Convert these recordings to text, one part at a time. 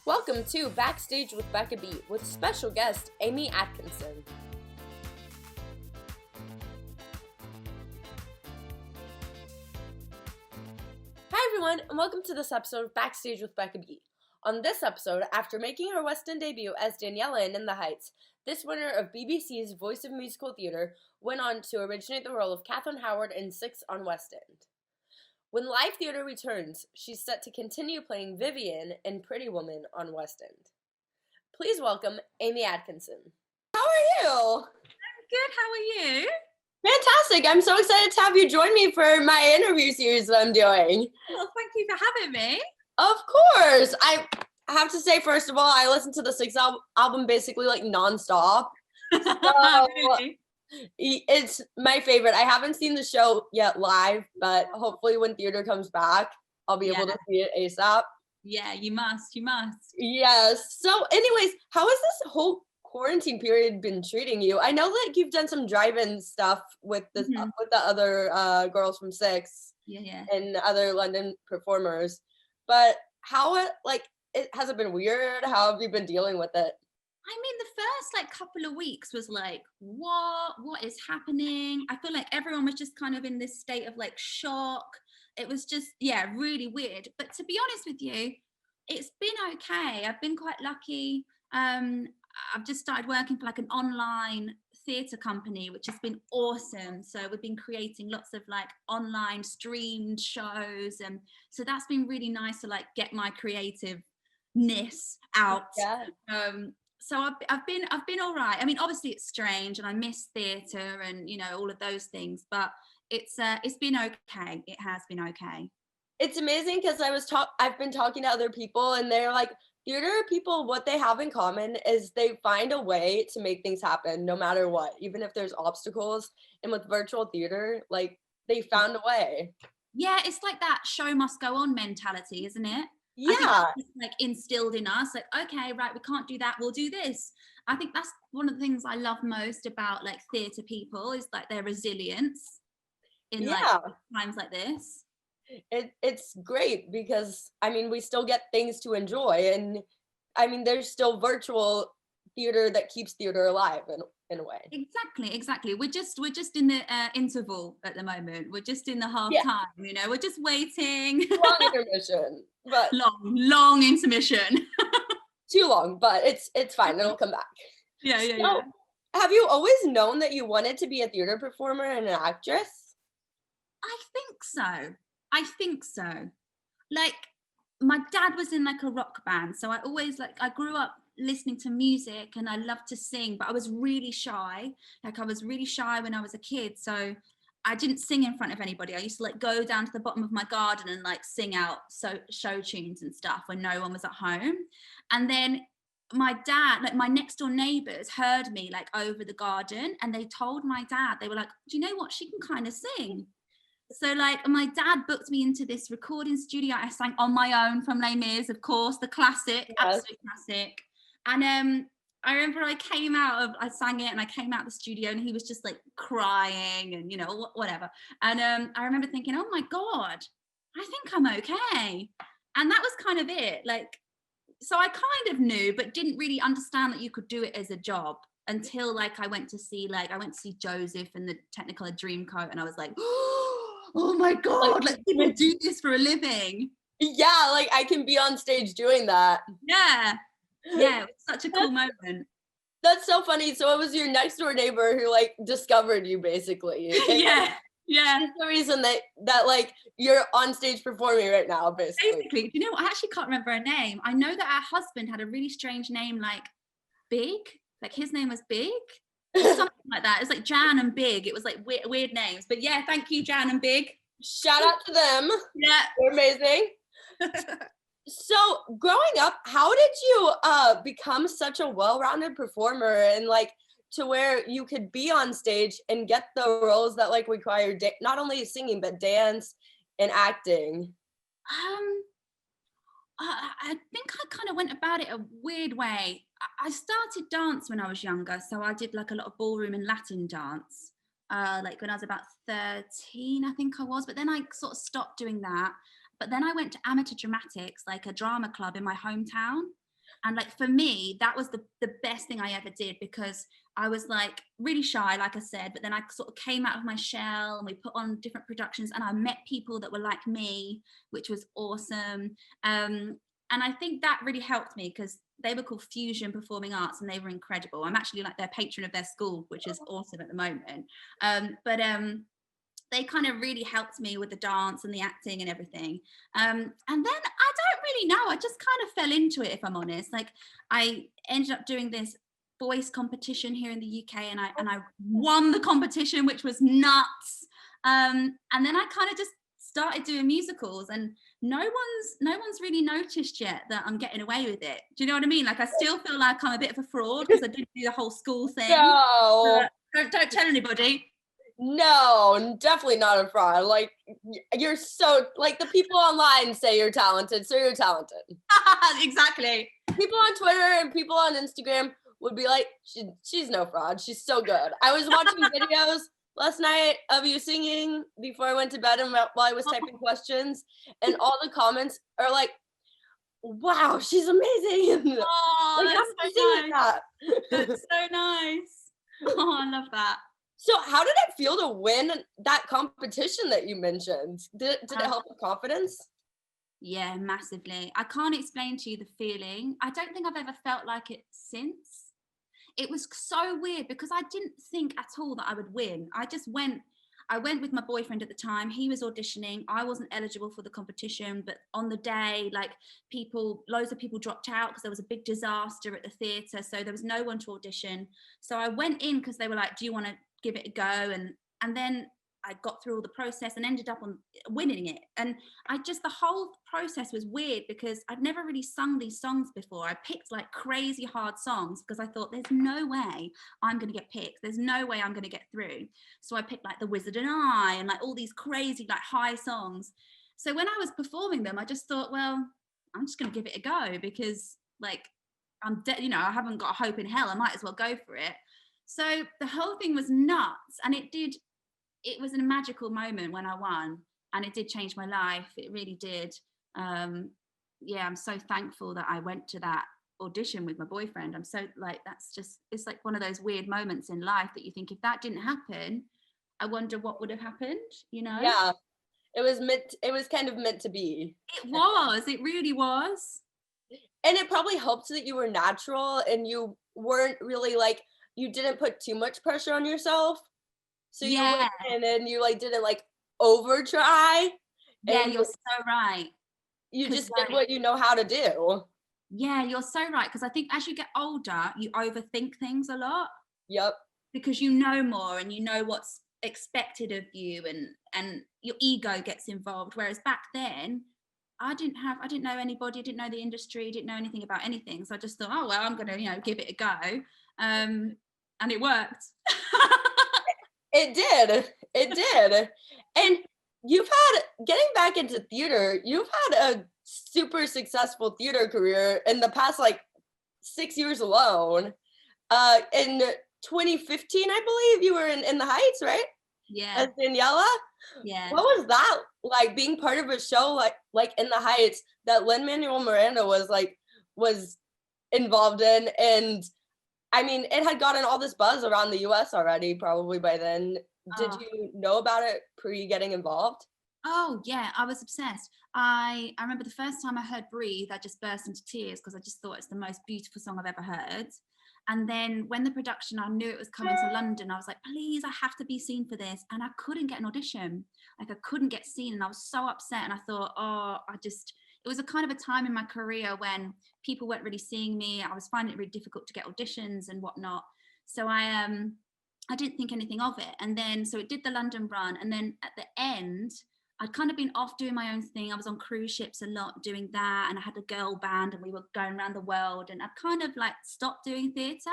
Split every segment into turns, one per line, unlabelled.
Welcome to Backstage with Becca B with special guest Aimie Atkinson. Hi everyone, and welcome to this episode of Backstage with Becca B. On this episode, after making her West End debut as Daniela in The Heights, this winner of BBC's Voice of Musical Theatre went on to originate the role of Katherine Howard in Six on West End. When live theatre returns, she's set to continue playing Vivian in Pretty Woman on West End. Please welcome Aimie Atkinson. How are you?
I'm good, how are you?
Fantastic. I'm so excited to have you join me for my interview series that I'm doing.
Well, thank you for having me.
Of course. I have to say, first of all, I listened to the Six album basically like nonstop. So
Really?
it's my favorite. I haven't seen the show yet live, but hopefully when theater comes back, I'll be able to see it ASAP.
Yeah, you must.
Yes. So anyways, how has this whole quarantine period been treating you? I know that you've done some drive-in stuff with this with the other girls from Six, and other London performers, but how has it been weird? How have you been dealing with it?
I mean, the first couple of weeks was like, what is happening? I feel like everyone was just kind of in this state of shock. It was just, really weird. But to be honest with you, it's been okay. I've been quite lucky. I've just started working for an online theatre company, which has been awesome. So we've been creating lots of online streamed shows. And so that's been really nice to get my creativeness out.
Yeah.
So I've been all right. I mean, obviously it's strange and I miss theatre and, all of those things, but it's been okay. It has been okay.
It's amazing because I've been talking to other people and they're like, theater people, what they have in common is they find a way to make things happen no matter what, even if there's obstacles. And with virtual theater, they found a way.
Yeah, it's like that show must go on mentality, isn't it?
Yeah.
I think it's instilled in us, okay, right, we can't do that, we'll do this. I think that's one of the things I love most about theatre people is their resilience in times like this.
It's great because I mean we still get things to enjoy, and I mean there's still virtual theater that keeps theater alive in a way.
Exactly. We're just in the interval at the moment. We're just in the half time, we're just waiting.
Long intermission, but
long intermission.
Too long, but it's fine. It'll come back.
Yeah.
Have you always known that you wanted to be a theater performer and an actress?
I think so. My dad was in a rock band, so I always I grew up listening to music and I loved to sing, but I was really shy. I was really shy when I was a kid, so I didn't sing in front of anybody. I used to go down to the bottom of my garden and sing out show tunes and stuff when no one was at home. And then my dad, my next door neighbors heard me over the garden, and they told my dad, they were like, do you know what, she can kind of sing. So my dad booked me into this recording studio. I sang On My Own from Les Mis, of course, the classic, absolute classic. And I remember I sang it and I came out of the studio and he was just crying and, whatever. And I remember thinking, oh my God, I think I'm okay. And that was kind of it. So I kind of knew, but didn't really understand that you could do it as a job until I went to see Joseph and the Technicolor Dreamcoat, and I was like, oh my God, people do this for a living.
Yeah, I can be on stage doing that.
Yeah, it was such a cool moment.
That's so funny. So it was your next door neighbor who discovered you basically.
Yeah.
That's the reason that you're on stage performing right now, basically.
You know what? I actually can't remember her name. I know that our husband had a really strange name, Big. His name was Big. Something like that. It's Jan and Big. It was weird names. But yeah, thank you, Jan and Big.
Shout out to them.
Yeah.
They're amazing. So growing up, how did you become such a well-rounded performer and to where you could be on stage and get the roles that require not only singing but dance and acting?
I think I kind of went about it a weird way. I started dance when I was younger, so I did a lot of ballroom and Latin dance. When I was about 13, I think I was, but then I sort of stopped doing that. But then I went to amateur dramatics, a drama club in my hometown. And like for me, that was the best thing I ever did, because I was like really shy, like I said, but then I sort of came out of my shell and we put on different productions and I met people that were like me, which was awesome. And I think that really helped me, because they were called Fusion Performing Arts and they were incredible. I'm actually like their patron of their school, which is awesome at the moment. But they kind of really helped me with the dance and the acting and everything. And then I don't really know, I just kind of fell into it, if I'm honest. Like I ended up doing this voice competition here in the UK and I won the competition, which was nuts. And then I kind of just started doing musicals, and no one's really noticed yet that I'm getting away with it. Do you know what I mean? Like I still feel like I'm a bit of a fraud because I didn't do the whole school thing.
No.
Don't tell anybody.
No, definitely not a fraud. Like, you're so, like, the people online say you're talented, so you're talented.
Exactly.
People on Twitter and people on Instagram would be like, she's no fraud. She's so good. I was watching videos last night of you singing before I went to bed and while I was typing questions, and all the comments are like, wow, she's amazing.
Oh,
like,
that's so nice. That's so nice. Oh, I love that.
So how did it feel to win that competition that you mentioned? Did it help with confidence?
Yeah, massively. I can't explain to you the feeling. I don't think I've ever felt like it since. It was so weird because I didn't think at all that I would win. I went with my boyfriend at the time. He was auditioning. I wasn't eligible for the competition, but on the day, like loads of people dropped out because there was a big disaster at the theatre. So there was no one to audition. So I went in because they were like, do you want to give it a go? And then I got through all the process and ended up on winning it. And the whole process was weird because I'd never really sung these songs before. I picked like crazy hard songs because I thought there's no way I'm going to get picked. There's no way I'm going to get through. So I picked like The Wizard and I and like all these crazy like high songs. So when I was performing them, I just thought, well, I'm just going to give it a go because like I haven't got a hope in hell. I might as well go for it. So the whole thing was nuts, and it was a magical moment when I won, and it did change my life. It really did. I'm so thankful that I went to that audition with my boyfriend. I'm so like, it's like one of those weird moments in life that you think if that didn't happen, I wonder what would have happened, you know?
Yeah, it was kind of meant to be.
It really was.
And it probably helped that you were natural and you weren't really like, you didn't put too much pressure on yourself. So you went in and you like didn't like over try.
Yeah, you're so right.
You just did what you know how to do.
Yeah, you're so right. Because I think as you get older, you overthink things a lot.
Yep.
Because you know more and you know what's expected of you, and your ego gets involved. Whereas back then, I didn't know anybody, I didn't know the industry, didn't know anything about anything. So I just thought, oh well, I'm gonna, give it a go. And it worked.
It did. And getting back into theater, you've had a super successful theater career in the past like 6 years alone. In 2015, I believe you were in the Heights, right?
Yeah.
As Daniela?
Yeah.
What was that like, being part of a show like in the Heights that Lin-Manuel Miranda was involved in? And I mean, it had gotten all this buzz around the US already probably by then. Did you know about it pre getting involved?
Oh yeah, I was obsessed. I remember the first time I heard Breathe, I just burst into tears because I just thought it's the most beautiful song I've ever heard. And then when the production, I knew it was coming to London, I was like, please, I have to be seen for this. And I couldn't get an audition. Like I couldn't get seen. And I was so upset. And I thought, it was a kind of a time in my career when people weren't really seeing me. I was finding it really difficult to get auditions and whatnot. So I didn't think anything of it. And then, so it did the London run. And then at the end, I'd kind of been off doing my own thing. I was on cruise ships a lot doing that. And I had a girl band and we were going around the world. And I'd kind of like stopped doing theatre.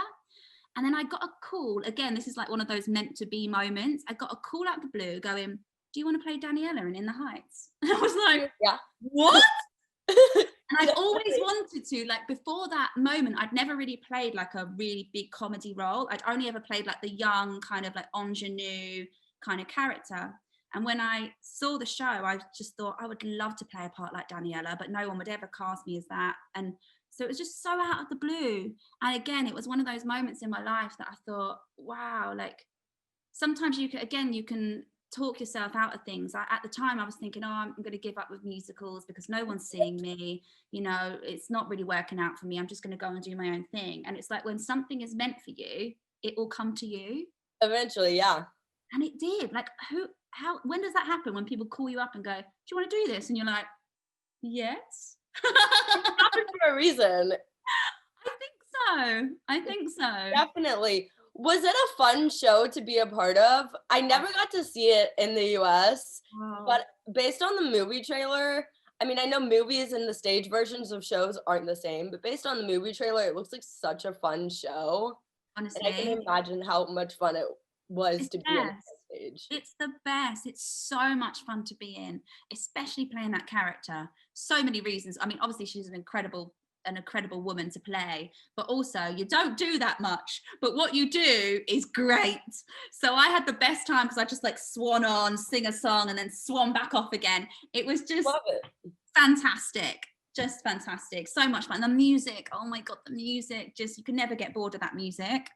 And then I got a call. Again, this is like one of those meant to be moments. I got a call out of the blue going, do you want to play Daniela in the Heights? And I was like,
yeah.
What? And I'd always wanted to, like before that moment, I'd never really played like a really big comedy role. I'd only ever played like the young kind of like ingenue kind of character. And when I saw the show, I just thought I would love to play a part like Daniela, but no one would ever cast me as that. And So it was just so out of the blue. And again, it was one of those moments in my life that I thought, wow, like sometimes you can talk yourself out of things. At the time I was thinking, oh, I'm going to give up with musicals because no one's seeing me, you know, it's not really working out for me, I'm just going to go and do my own thing. And it's like, when something is meant for you, it will come to you
Eventually, yeah.
And it did. Like, when does that happen? When people call you up and go, do you want to do this? And you're like, yes.
It happened for a reason.
I think so.
Definitely. Was it a fun show to be a part of? I never got to see it in the US, but based on the movie trailer, I mean, I know movies and the stage versions of shows aren't the same, but based on the movie trailer, it looks like such a fun show.
Honestly.
And I can imagine how much fun it was to be on the stage.
It's the best. It's so much fun to be in, especially playing that character. So many reasons. I mean, obviously she's an incredible woman to play, but also you don't do that much, but what you do is great. So I had the best time because I just like swan on, sing a song, and then swan back off again. It was just fantastic. Just fantastic. So much fun. The music, oh my god, the music, just you can never get bored of that music.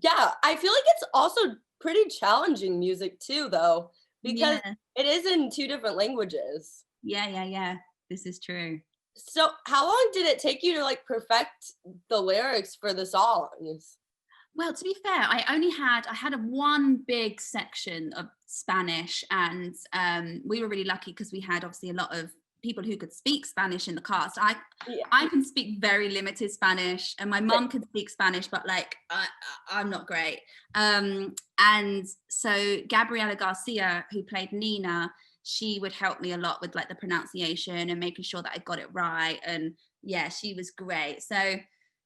Yeah, I feel like it's also pretty challenging music too, though, because it is in 2 different languages.
Yeah. This is true.
So how long did it take you to like perfect the lyrics for the songs?
Well, to be fair, I had one big section of Spanish, and we were really lucky because we had obviously a lot of people who could speak Spanish in the cast. I can speak very limited Spanish, and my mum can speak Spanish, but like I'm not great. And so Gabriela Garcia, who played Nina, she would help me a lot with like the pronunciation and making sure that I got it right. And yeah, she was great. So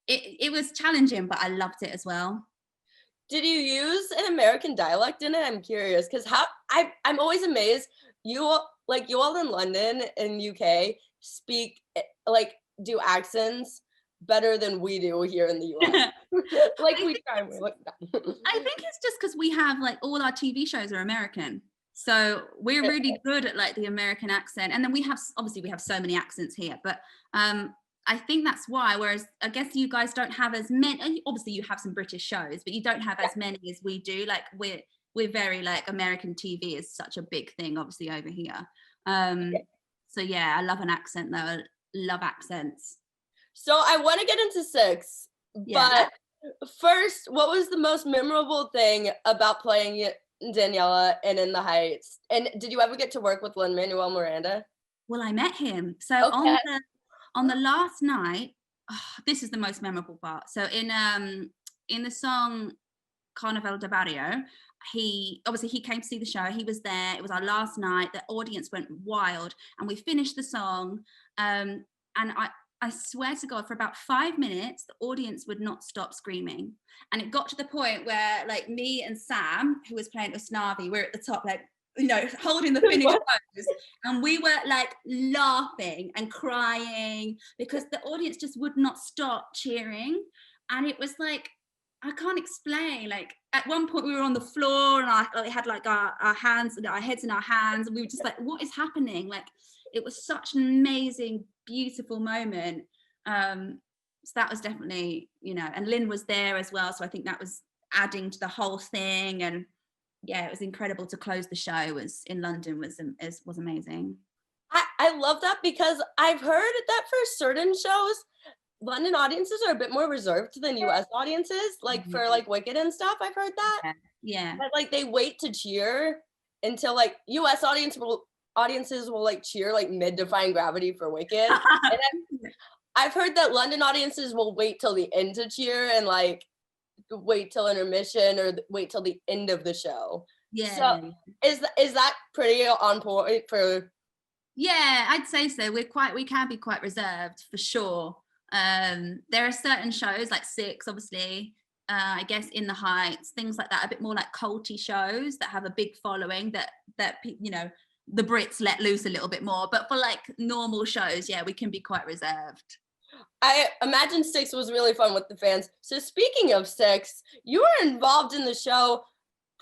it was challenging, but I loved it as well.
Did you use an American dialect in it? I'm curious because I'm always amazed you all in London and UK speak do accents better than we do here in the US. I think
it's just because we have like all our TV shows are American. So we're really good at like the American accent. And then we have so many accents here, but I think that's why, whereas I guess you guys don't have as many, obviously you have some British shows, but you don't have as many as we do. Like we're very like American TV is such a big thing obviously over here. So yeah, I love an accent though. I love accents.
So I want to get into 6, but first, what was the most memorable thing about playing Daniela and In the Heights? And did you ever get to work with Lin-Manuel Miranda?
Well, I met him. So on the last night, this is the most memorable part. So in the song Carnaval de Barrio, he came to see the show. He was there. It was our last night. The audience went wild, and we finished the song. And I swear to God, for about 5 minutes, the audience would not stop screaming. And it got to the point where like me and Sam, who was playing Usnavi, we're at the top, like, you know, holding the finish pose. And we were like laughing and crying because the audience just would not stop cheering. And it was like, I can't explain. Like at one point we were on the floor and we had like our hands, our heads in our hands. And we were just like, what is happening? Like, it was such an amazing, beautiful moment. So that was definitely, you know, and Lynn was there as well. So I think that was adding to the whole thing. And yeah, it was incredible to close the show. Was in London was amazing.
I love that because I've heard that for certain shows, London audiences are a bit more reserved than US audiences. Like for like Wicked and stuff, I've heard that.
Yeah.
But like they wait to cheer until like US audiences will like cheer like mid-Defying Gravity for Wicked. And I've heard that London audiences will wait till the end to cheer and like wait till intermission or wait till the end of the show.
Yeah.
So is that pretty on point for?
Yeah, I'd say so. We can be quite reserved for sure. There are certain shows like 6, obviously. I guess In the Heights, things like that, a bit more like culty shows that have a big following that you know, the Brits let loose a little bit more. But for like normal shows, yeah, we can be quite reserved.
I imagine 6 was really fun with the fans. So speaking of 6, you were involved in the show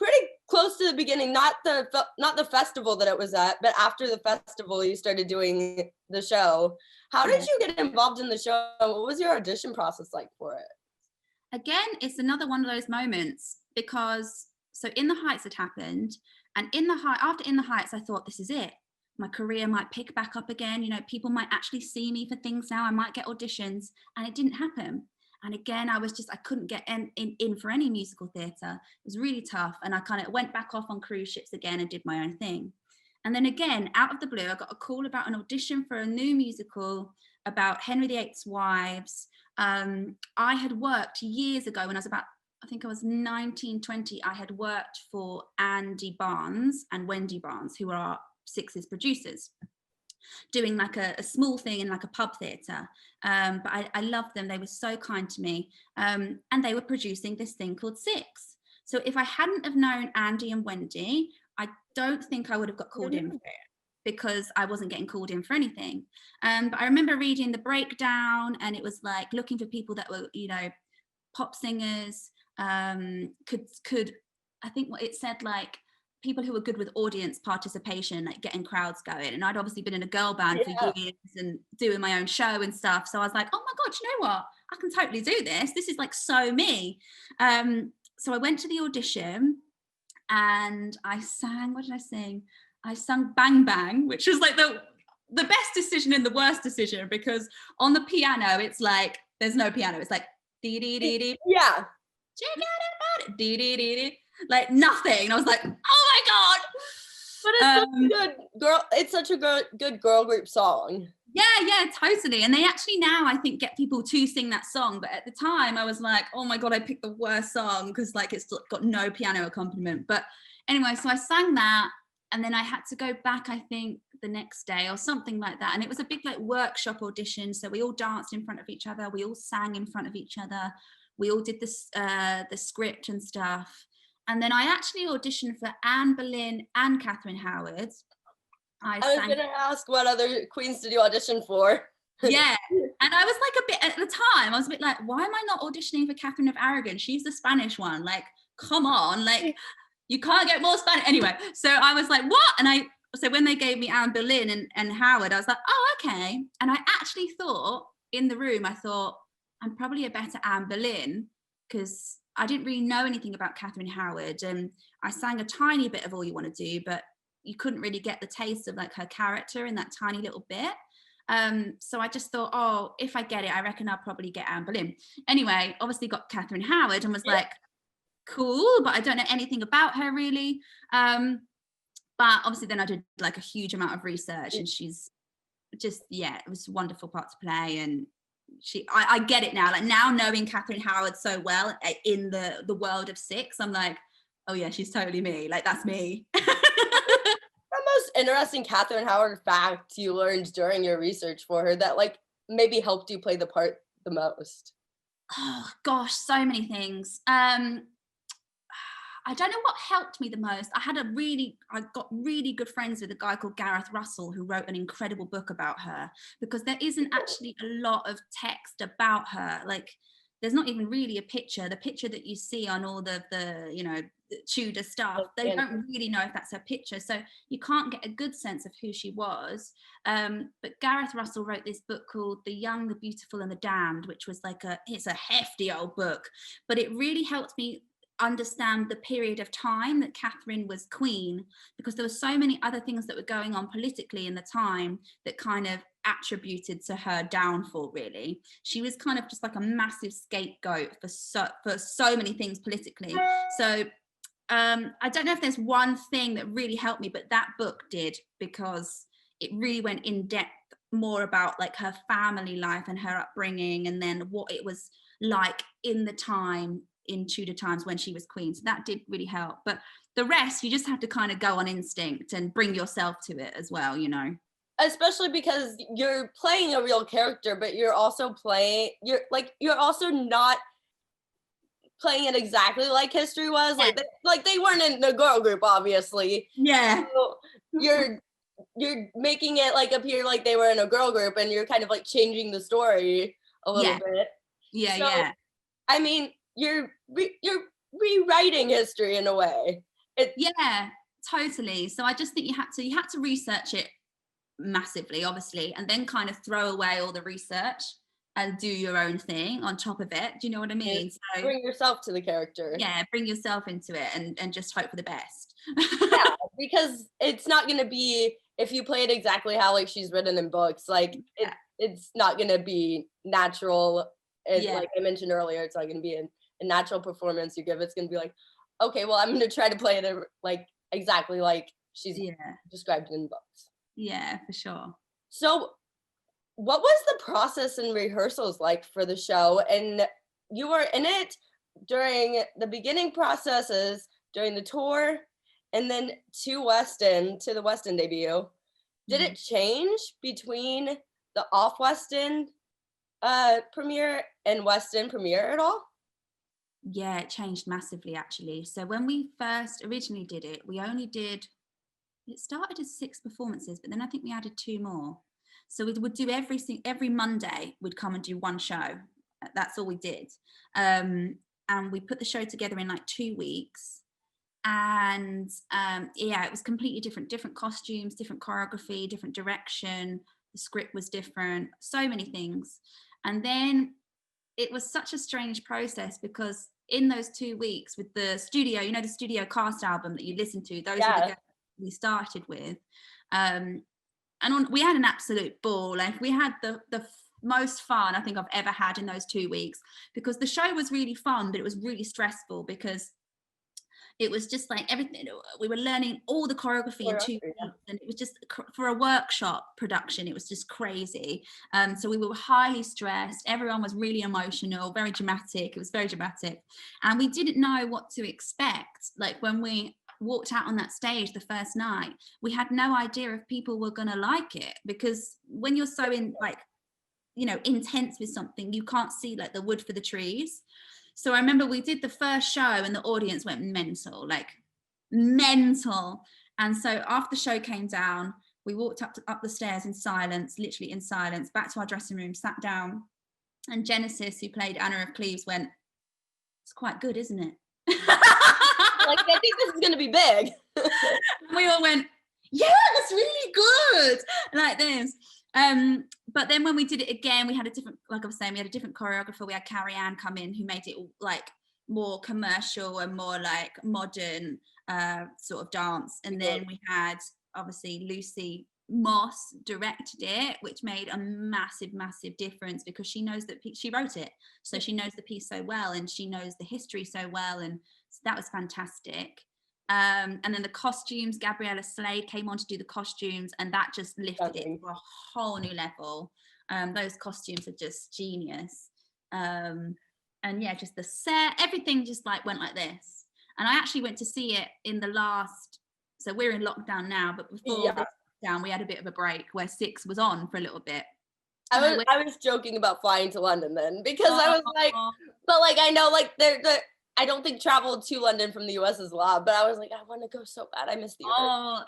pretty close to the beginning, not the festival that it was at, but after the festival you started doing the show. How did you get involved in the show? What was your audition process like for it?
Again, it's another one of those moments, because so In the Heights had happened, and after In the Heights I thought, this is it, my career might pick back up again, you know, people might actually see me for things now, I might get auditions, and it didn't happen. And again, I couldn't get in for any musical theatre. It was really tough, and I kind of went back off on cruise ships again and did my own thing. And then again, out of the blue, I got a call about an audition for a new musical about Henry VIII's wives. I had worked years ago when I was I think I was 19, 20, I had worked for Andy Barnes and Wendy Barnes, who are Six's producers, doing like a small thing in like a pub theatre. But I loved them. They were so kind to me. And they were producing this thing called Six. So if I hadn't have known Andy and Wendy, I don't think I would have got called in for it, because I wasn't getting called in for anything. But I remember reading the breakdown, and it was like looking for people that were, you know, pop singers, could I think what it said, like people who were good with audience participation, like getting crowds going. And I'd obviously been in a girl band for years and doing my own show and stuff. So I was like, oh my God, you know what? I can totally do this. This is like so me. So I went to the audition and I sang, what did I sing? I sung Bang Bang, which was like the best decision and the worst decision, because on the piano, it's like, there's no piano. It's like, dee dee dee dee.
Yeah.
Dee dee dee dee. Like nothing. And I was like, oh my God.
But it's such a good girl. It's such a good girl group song.
Yeah, totally. And they actually now, I think, get people to sing that song. But at the time, I was like, oh my God, I picked the worst song, because like it's got no piano accompaniment. But anyway, so I sang that. And then I had to go back, I think, the next day or something like that. And it was a big like workshop audition. So we all danced in front of each other. We all sang in front of each other. We all did this, the script and stuff. And then I actually auditioned for Anne Boleyn and Katherine Howard.
I was going to ask, what other queens did you audition for?
Yeah. And I was like a bit, at the time, I was a bit like, why am I not auditioning for Catherine of Aragon? She's the Spanish one. Like, come on. Like, you can't get more Spanish. Anyway, so I was like, what? And so when they gave me Anne Boleyn and Howard, I was like, oh, okay. And I actually thought, in the room, I thought, I'm probably a better Anne Boleyn, because I didn't really know anything about Katherine Howard. And I sang a tiny bit of All You Want to Do, but you couldn't really get the taste of like her character in that tiny little bit. So I just thought, oh, if I get it, I reckon I'll probably get Anne Boleyn. Anyway, obviously got Katherine Howard and was like, cool, but I don't know anything about her really. But obviously then I did like a huge amount of research, and she's just, yeah, it was a wonderful part to play. And I get it now, like now knowing Katherine Howard so well in the world of Six, I'm like, oh yeah, she's totally me, like that's me.
The most interesting Katherine Howard fact you learned during your research for her that like maybe helped you play the part the most?
Oh gosh, so many things. I don't know what helped me the most. I got really good friends with a guy called Gareth Russell, who wrote an incredible book about her, because there isn't actually a lot of text about her. Like there's not even really a picture. The picture that you see on all the you know, the Tudor stuff, they don't really know if that's her picture. So you can't get a good sense of who she was. But Gareth Russell wrote this book called The Young, the Beautiful and the Damned, which was like it's a hefty old book, but it really helped me understand the period of time that Catherine was queen, because there were so many other things that were going on politically in the time that kind of attributed to her downfall. Really, she was kind of just like a massive scapegoat for so many things politically. So I don't know if there's one thing that really helped me, but that book did, because it really went in depth more about like her family life and her upbringing, and then what it was like in the time, in Tudor times when she was queen. So that did really help. But the rest, you just have to kind of go on instinct and bring yourself to it as well, you know.
Especially because you're playing a real character, but you're also you're also not playing it exactly like history was. Yeah. Like they weren't in the girl group, obviously.
Yeah.
So you're making it like appear like they were in a girl group, and you're kind of like changing the story a little bit.
Yeah, so,
I mean, you're rewriting history in a way.
Yeah, totally. So I just think you had to research it massively, obviously, and then kind of throw away all the research and do your own thing on top of it. Do you know what I mean? So
Bring yourself to the character.
yeah, bring yourself into it and just hope for the best.
Yeah, because it's not gonna be, if you play it exactly how like she's written in books, like it's not gonna be natural. And
Yeah.
like I mentioned earlier, it's not gonna be a natural performance you give. It's gonna be like, okay, well, I'm gonna try to play it like exactly like she's described in books.
Yeah, for sure.
So what was the process and rehearsals like for the show? And you were in it during the beginning processes, during the tour, and then to the West End debut. Did it change between the off West End premiere and West End premiere at all?
Yeah, it changed massively actually. So when we first originally did it, it started as 6 performances, but then I think we added 2 more. So we would do every Monday, we'd come and do 1 show. That's all we did. And we put the show together in like 2 weeks. And yeah, it was completely different costumes, different choreography, different direction. The script was different, so many things. And then it was such a strange process because in those 2 weeks with the studio, the studio cast album that you listen to, those were the girls we started with. We had an absolute ball. Like we had the most fun I think I've ever had in those 2 weeks, because the show was really fun, but it was really stressful because it was just like everything. We were learning all the choreography in 2 weeks, and it was just for a workshop production. It was just crazy. So we were highly stressed. Everyone was really emotional, very dramatic. It was very dramatic, and we didn't know what to expect. Like when we walked out on that stage the first night, we had no idea if people were going to like it, because when you're so intense with something, you can't see like the wood for the trees. So I remember we did the first show and the audience went mental. And so after the show came down, we walked up the stairs in silence, literally in silence, back to our dressing room, sat down, and Genesis, who played Anna of Cleves, went, "It's quite good, isn't it?"
Like, I think this is going to be big.
We all went, "Yeah, that's really good," like this. But then when we did it again, we had a different, like I was saying, we had a different choreographer. We had Carrie Ann come in, who made it like more commercial and more like modern sort of dance. And then we had obviously Lucy Moss directed it, which made a massive difference, because she knows that she wrote it, so she knows the piece so well, and she knows the history so well, and so that was fantastic. And then the costumes, Gabriella Slade came on to do the costumes, and that just lifted it to a whole new level. Those costumes are just genius. And yeah, just the set, everything just like went like this. And I actually went to see it in the last, so we're in lockdown now, but before this lockdown, we had a bit of a break where 6 was on for a little bit.
I was joking about flying to London then, because I was like, but like I know like I don't think travel to London from the US is allowed, but I was like, I want to go so bad. I miss the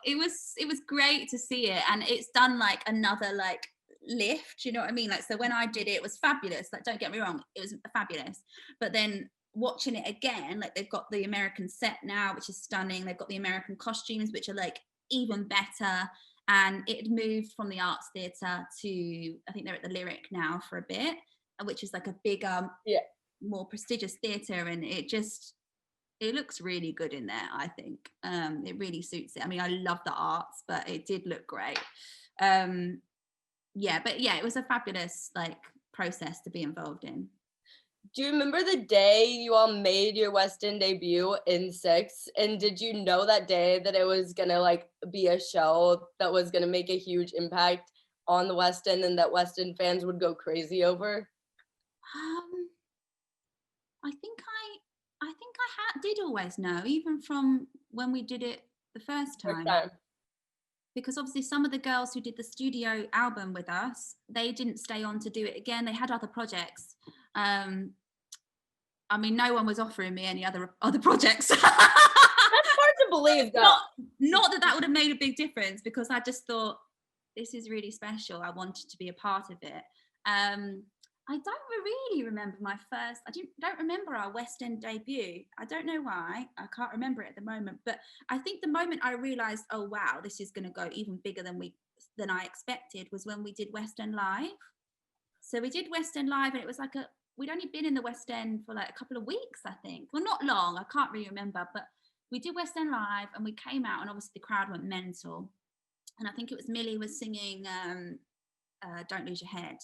it was great to see it, and it's done like another like lift, you know what I mean? Like, so when I did it, it was fabulous. Like, don't get me wrong, it was fabulous. But then watching it again, like they've got the American set now, which is stunning. They've got the American costumes, which are like even better. And it had moved from the Arts Theatre to, I think they're at the Lyric now for a bit, which is like a bigger, more prestigious theatre, and it looks really good in there. I think it really suits it. I mean, I love the arts, but it did look great. But it was a fabulous like process to be involved in.
Do you remember the day you all made your West End debut in 6? And did you know that day that it was gonna like be a show that was gonna make a huge impact on the West End, and that West End fans would go crazy over?
I think I did always know, even from when we did it the first time. Because obviously some of the girls who did the studio album with us, they didn't stay on to do it again. They had other projects. I mean, no one was offering me any other projects.
That's hard to believe, though.
Not that would have made a big difference, because I just thought, this is really special. I wanted to be a part of it. I don't really remember my first. Don't remember our West End debut. I don't know why. I can't remember it at the moment. But I think the moment I realised, oh wow, this is going to go even bigger than I expected, was when we did West End Live. So we did West End Live, and it was like we'd only been in the West End for like a couple of weeks, I think. Well, not long. I can't really remember. But we did West End Live, and we came out, and obviously the crowd went mental. And I think it was Millie was singing "Don't Lose Your Head."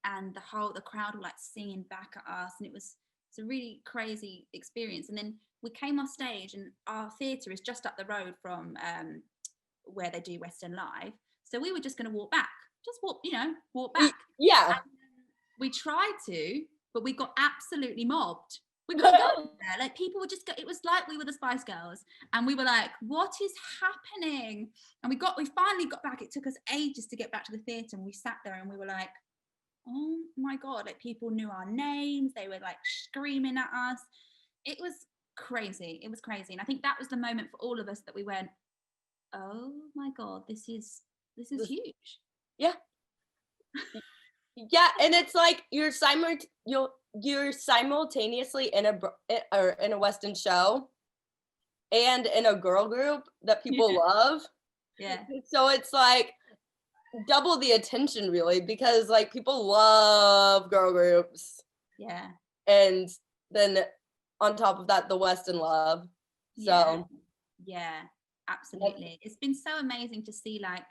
And the crowd were like singing back at us, and it's a really crazy experience. And then we came off stage, and our theatre is just up the road from where they do West End Live, so we were just going to walk back, walk back.
Yeah.
And we tried to, but we got absolutely mobbed. We couldn't go there. Like, people would just go. It was like we were the Spice Girls, and we were like, "What is happening?" And we finally got back. It took us ages to get back to the theatre, and we sat there, and we were like, oh my God, like, people knew our names. They were like screaming at us. It was crazy. And I think that was the moment for all of us that we went, oh my God, this is huge.
Yeah. Yeah, and it's like you're simultaneously in a West End show and in a girl group that people love.
Yeah.
So it's like double the attention, really, because like people love girl groups.
Yeah.
And then on top of that, the West End love. So
yeah, absolutely. It's been so amazing to see, like,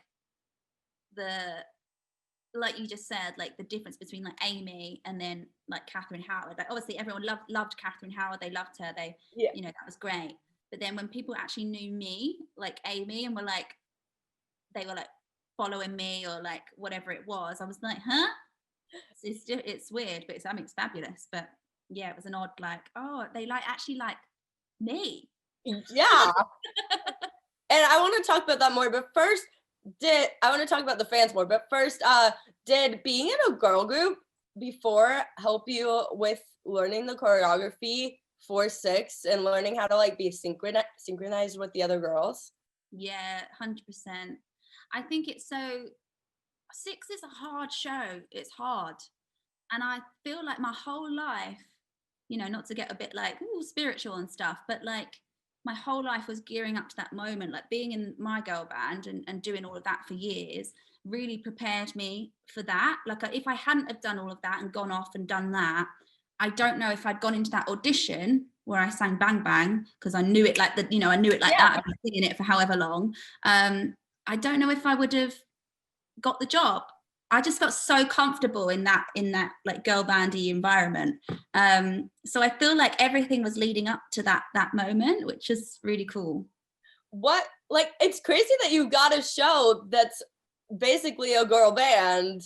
like you just said, like the difference between like Aimie and then like Katherine Howard. Like, obviously everyone loved Katherine Howard. They loved her. That was great. But then when people actually knew me, like Aimie, and they were like following me or like whatever it was, I was like, huh? It's weird, but it's fabulous. But yeah, it was an odd, like, oh, they actually like me.
Yeah. And I want to talk about that more, but first, I want to talk about the fans more, but first, did being in a girl group before help you with learning the choreography for Six and learning how to like be synchronized with the other girls?
Yeah, 100%. I think Six is a hard show. It's hard. And I feel like my whole life, not to get a bit like spiritual and stuff, but like my whole life was gearing up to that moment, like being in my girl band and doing all of that for years really prepared me for that. Like, if I hadn't have done all of that and gone off and done that, I don't know if I'd gone into that audition where I sang Bang Bang, because I knew it like that, I knew it like that. I've been singing it for however long. I don't know if I would have got the job. I just felt so comfortable in that like girl bandy environment. So I feel like everything was leading up to that moment, which is really cool.
It's crazy that you got a show that's basically a girl band.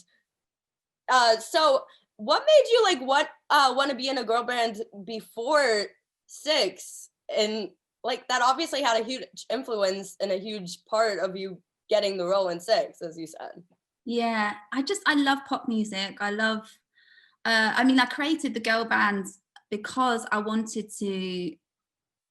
So what made you want to be in a girl band before Six? And like that obviously had a huge influence and a huge part of you getting the role in Six, as you said.
Yeah, I love pop music. I created the girl band because I wanted to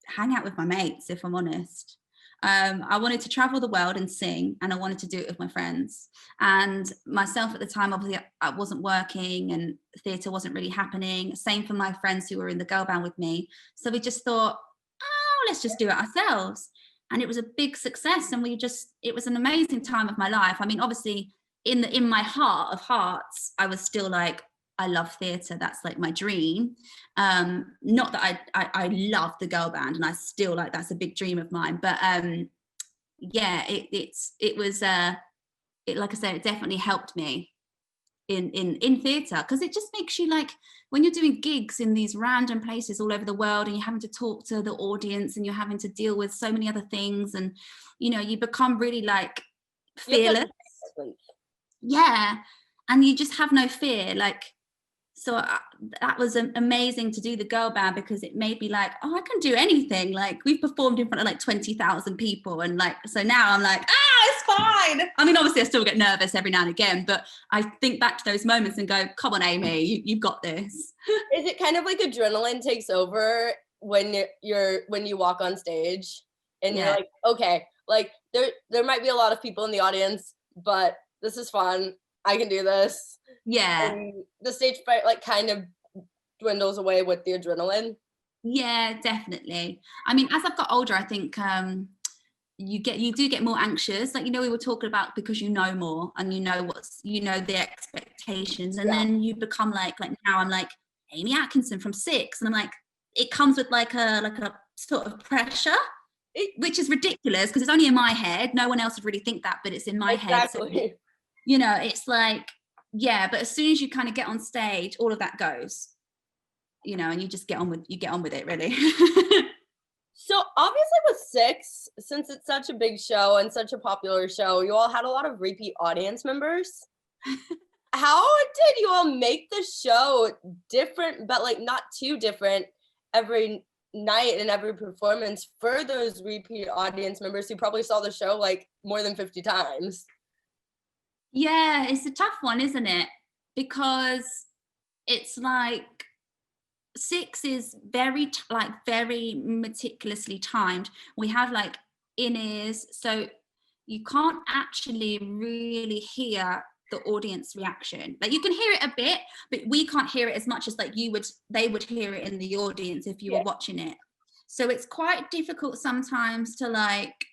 hang out with my mates, if I'm honest. I wanted to travel the world and sing, and I wanted to do it with my friends. And myself at the time, obviously, I wasn't working and theatre wasn't really happening. Same for my friends who were in the girl band with me. So we just thought, oh, let's just do it ourselves. And it was a big success. And it was an amazing time of my life. I mean, obviously, in my heart of hearts, I was still like, I love theatre. That's like my dream. Not that I love the girl band, and I still like, that's a big dream of mine. But it was like I said, it definitely helped me in theatre, because it just makes you, like, when you're doing gigs in these random places all over the world, and you're having to talk to the audience, and you're having to deal with so many other things, and you become really like fearless. Yeah, and you just have no fear, like. So that was amazing to do the girl band, because it made me like, oh, I can do anything. Like, we've performed in front of like 20,000 people, and like, so now I'm like, it's fine. I mean, obviously I still get nervous every now and again, but I think back to those moments and go, come on, Aimie, you've got this.
Is it kind of like adrenaline takes over when you walk on stage and you're like, okay, like there might be a lot of people in the audience, but this is fun. I can do this.
Yeah.
And the stage fright like kind of dwindles away with the adrenaline.
Yeah, definitely. I mean, as I've got older, I think you do get more anxious. Like, we were talking about, because you know more and you know the expectations, and then you become like now I'm like Aimie Atkinson from Six, and I'm like, it comes with like a sort of pressure, which is ridiculous because it's only in my head. No one else would really think that, but it's in my head. So, it's like, yeah, but as soon as you kind of get on stage, all of that goes, and you just get on with it, really.
So obviously with Six, since it's such a big show and such a popular show, you all had a lot of repeat audience members. How did you all make the show different, but like not too different every night and every performance for those repeat audience members who probably saw the show like more than 50 times?
Yeah, it's a tough one, isn't it? Because it's like Six is very meticulously timed. We have like in-ears, so you can't actually really hear the audience reaction. Like, you can hear it a bit, but we can't hear it as much as like they would hear it in the audience if you were watching it. So it's quite difficult sometimes to like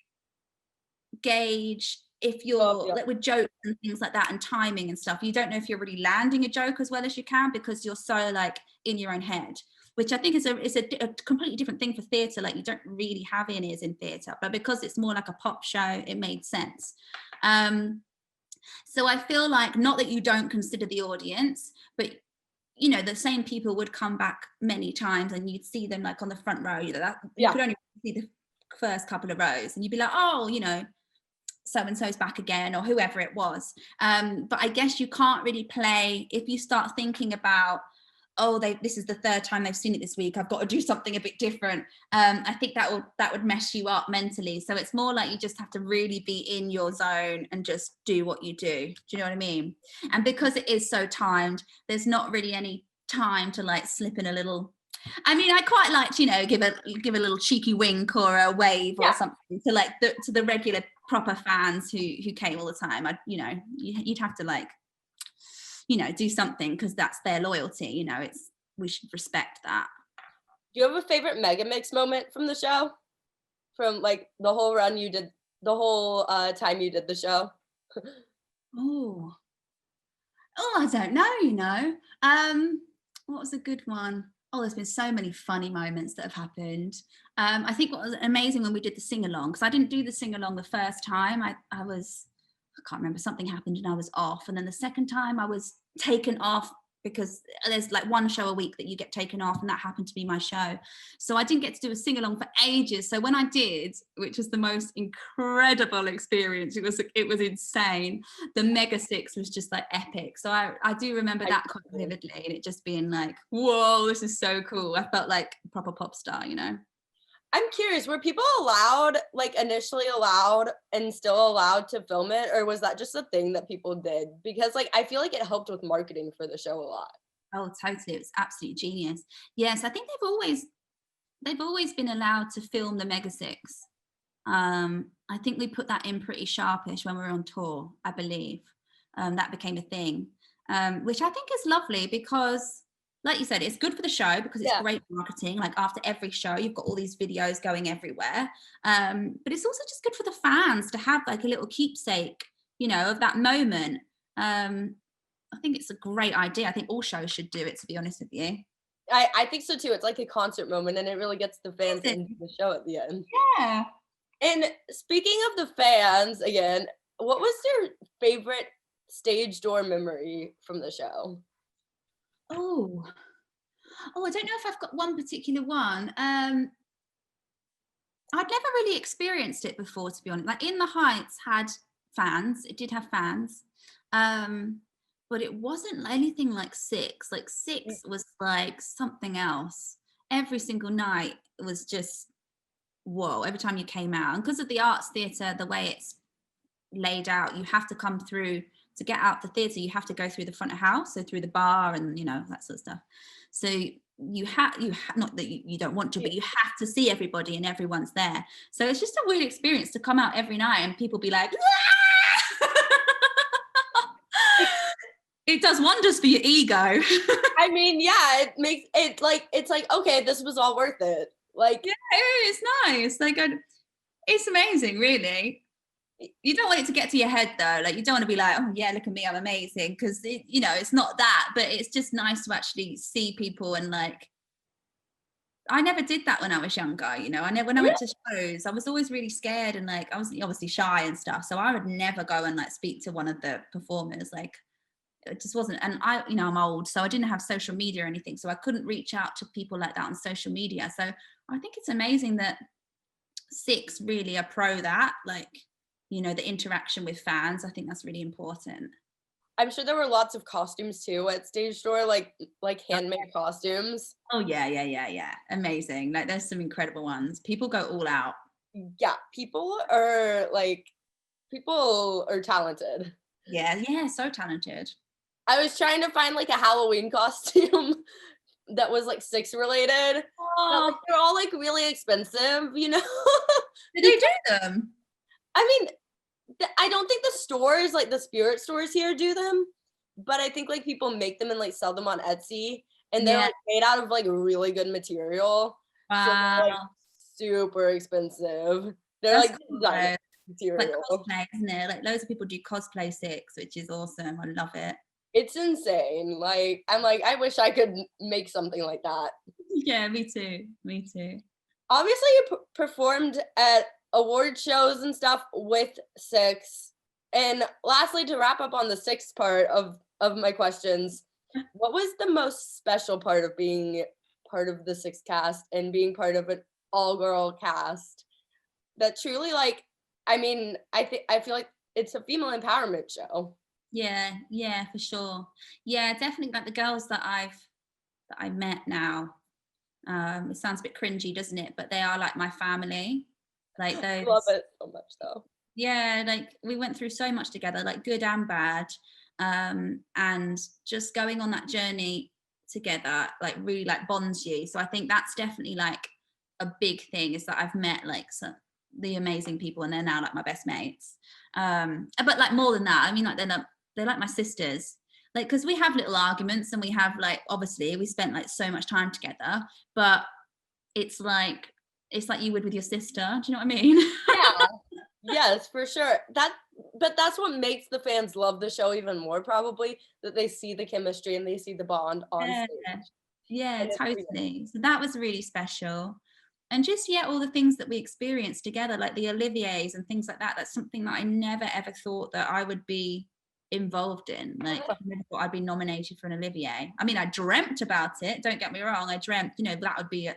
gauge if you're like with jokes and things like that and timing and stuff. You don't know if you're really landing a joke as well as you can because you're so like in your own head, which I think is a completely different thing for theatre. Like, you don't really have in-ears in theatre, but because it's more like a pop show, it made sense. So I feel like, not that you don't consider the audience, but the same people would come back many times and you'd see them like on the front row. You could only see the first couple of rows and you'd be like, oh, so-and-so's back again, or whoever it was. But I guess you can't really play if you start thinking about, oh, this is the third time they've seen it this week, I've got to do something a bit different. I think that would mess you up mentally. So it's more like you just have to really be in your zone and just do what you do. Do you know what I mean? And because it is so timed, there's not really any time to like slip in a little. I mean, I quite like to, give a little cheeky wink or a wave or something to like to the regular proper fans who came all the time. You'd have to like, do something because that's their loyalty. We should respect that.
Do you have a favorite mega mix moment from the show? From like the whole run you did, the whole time you did the show?
Oh, I don't know. What was a good one? Oh, there's been so many funny moments that have happened. I think what was amazing when we did the sing-along, because I didn't do the sing-along the first time. I can't remember, something happened and I was off. And then the second time I was taken off because there's like one show a week that you get taken off, and that happened to be my show. So I didn't get to do a sing-along for ages. So when I did, which was the most incredible experience, it was insane. The Mega Six was just like epic. So I do remember that quite vividly, and it just being like, whoa, this is so cool. I felt like a proper pop star,
I'm curious, were people initially allowed and still allowed to film it, or was that just a thing that people did? Because I feel like it helped with marketing for the show a lot.
Oh, totally. It was absolutely genius. Yes, I think they've always been allowed to film the Mega Six. I think we put that in pretty sharpish when we were on tour, I believe. That became a thing, which I think is lovely because, like you said, it's good for the show because it's great marketing. Like, after every show, you've got all these videos going everywhere. But it's also just good for the fans to have like a little keepsake, of that moment. I think it's a great idea. I think all shows should do it, to be honest with you.
I think so too. It's like a concert moment, and it really gets the fans into the show at the end.
Yeah.
And speaking of the fans, again, what was your favorite stage door memory from the show?
Oh, I don't know if I've got one particular one. I'd never really experienced it before, to be honest. Like, In the Heights had fans. It did have fans. But it wasn't anything like Six. Like, Six was like something else. Every single night it was just, whoa, every time you came out. And because of the arts theatre, the way it's laid out, you have to come through. To get out the theatre, you have to go through the front of house, so through the bar and that sort of stuff. So you have not that you don't want to, but you have to see everybody and everyone's there. So it's just a weird experience to come out every night and people be like, It does wonders for your ego.
I mean, yeah, it makes it like, it's like, okay, this was all worth it. Like,
Yeah, it's nice. Like, it's amazing, really. You don't want it to get to your head though. Like, you don't want to be like, oh yeah, look at me, I'm amazing, because it's not that. But it's just nice to actually see people, and like, I never did that when I was younger. When I went to shows, I was always really scared, and like, I was obviously shy and stuff. So I would never go and like speak to one of the performers. Like, it just wasn't. And I'm old, so I didn't have social media or anything, so I couldn't reach out to people like that on social media. So I think it's amazing that Six really are pro that, like, the interaction with fans. I think that's really important.
I'm sure there were lots of costumes too at Stage Door, like handmade costumes.
Oh yeah, amazing. Like, there's some incredible ones. People go all out.
Yeah, people are talented.
Yeah, so talented.
I was trying to find like a Halloween costume that was like Six related. But like, they're all like really expensive,
Did they do them?
I mean, I don't think the stores, like the spirit stores here, do them, but I think like people make them and like sell them on Etsy, and they're like made out of like really good material.
Wow.
So they're like super expensive. They're
That's
like
cool,
designer
like
material.
cosplay, isn't it? Like, loads of people do cosplay Six, which is awesome. I love it.
It's insane. Like, I'm like, I wish I could make something like that.
Yeah, me too.
Obviously, you performed at award shows and stuff with Six. And lastly, to wrap up on the Six part of my questions, what was the most special part of being part of the Six cast and being part of an all-girl cast that truly, like, I mean, I feel like it's a female empowerment show.
Yeah, for sure. Yeah, definitely. Like, the girls that I've met now, it sounds a bit cringy, doesn't it? But they are like my family. Like,
I
those.
love it so much though.
Yeah, like, we went through so much together, like good and bad. And just going on that journey together, like, really like bonds you. So I think that's definitely like a big thing, is that I've met like the amazing people, and they're now like my best mates. But like, more than that, I mean, like, they're like my sisters. Like, because we have little arguments, and we have, like, obviously we spent like so much time together, but it's like you would with your sister. Do you know what I mean?
Yeah. Yes, for sure. But that's what makes the fans love the show even more, probably, that they see the chemistry and they see the bond on stage.
Yeah,
And
totally. So that was really special. And just, all the things that we experienced together, like the Oliviers and things like that, that's something that I never ever thought that I would be involved in. Like, I never thought I'd be nominated for an Olivier. I mean, I dreamt about it, don't get me wrong. I dreamt, that would be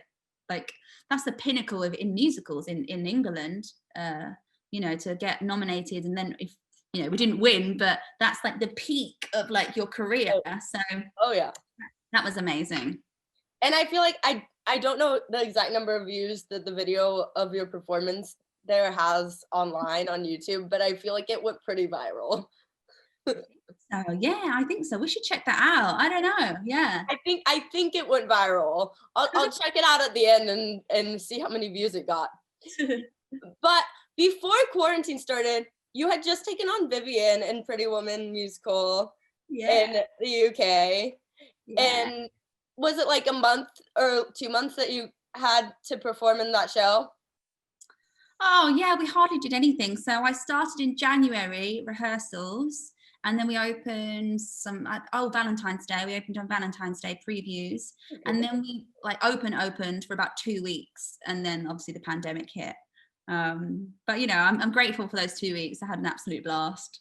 like, that's the pinnacle of in musicals in England, to get nominated. And then, if we didn't win, but that's like the peak of like your career. So
yeah,
that was amazing.
and I feel like I don't know the exact number of views that the video of your performance there has online on YouTube, but I feel like it went pretty viral.
So yeah, I think so. We should check that out. I don't know. Yeah.
I think it went viral. I'll check it out at the end and see how many views it got. But before quarantine started, you had just taken on Vivian in Pretty Woman musical in the UK. Yeah. And was it like a month or 2 months that you had to perform in that show?
Oh yeah, we hardly did anything. So I started in January, rehearsals, and then we opened Valentine's Day. We opened on Valentine's Day previews, and then we like opened for about 2 weeks, and then obviously the pandemic hit. But I'm grateful for those 2 weeks. I had an absolute blast.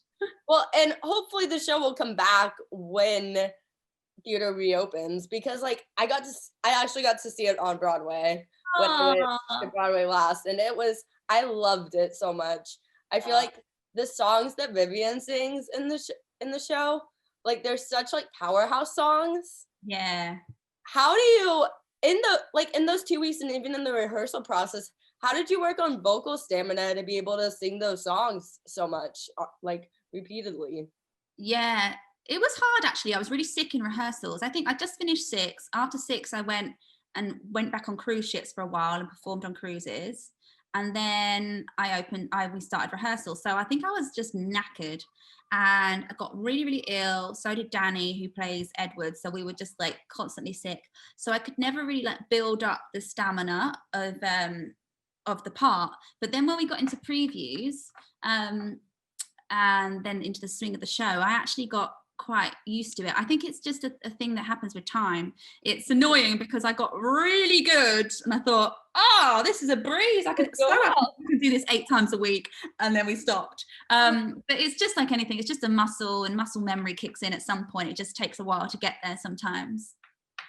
Well, and hopefully the show will come back when theater reopens, because like I actually got to see it on Broadway when I went to Broadway last, and I loved it so much. I feel like the songs that Vivian sings in the show, like, they're such like powerhouse songs.
Yeah.
How do you in those 2 weeks and even in the rehearsal process, how did you work on vocal stamina to be able to sing those songs so much, like, repeatedly?
Yeah, it was hard actually. I was really sick in rehearsals. I think I just finished Six. After Six, I went back on cruise ships for a while and performed on cruises. and then we started rehearsals. So I think I was just knackered, and I got really, really ill. So did Danny, who plays Edward. So we were just like constantly sick. So I could never really like build up the stamina of the part. But then when we got into previews, and then into the swing of the show, I actually got quite used to it. I think it's just a thing that happens with time. It's annoying because I got really good and I thought, oh, this is a breeze. I can do this 8 times a week. And then we stopped. But it's just like anything. It's just a muscle, and muscle memory kicks in at some point. It just takes a while to get there sometimes.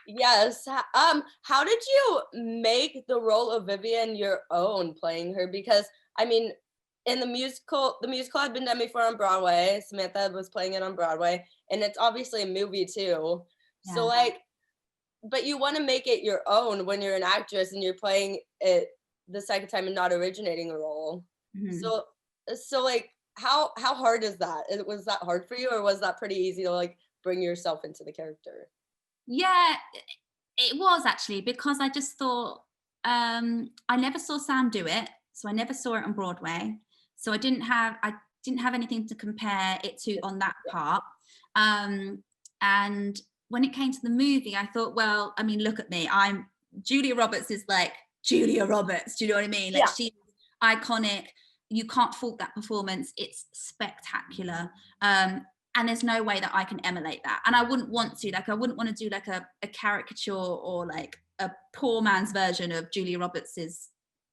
Yes. How did you make the role of Vivian your own, playing her? Because I mean, in the musical had been done before on Broadway. Samantha was playing it on Broadway, and it's obviously a movie too. Yeah. So like, but you want to make it your own when you're an actress and you're playing it the second time and not originating a role. Mm-hmm. So like, how hard is that? Was that hard for you, or was that pretty easy to like bring yourself into the character?
Yeah, it was actually, because I just thought, I never saw Sam do it, so I never saw it on Broadway. So I didn't have anything to compare it to on that part. And when it came to the movie, I thought, well, I mean, look at me. Julia Roberts is like Julia Roberts. Do you know what I mean? Like, she's iconic. You can't fault that performance. It's spectacular. And there's no way that I can emulate that. And I wouldn't want to. Like, I wouldn't want to do like a caricature or like a poor man's version of Julia Roberts's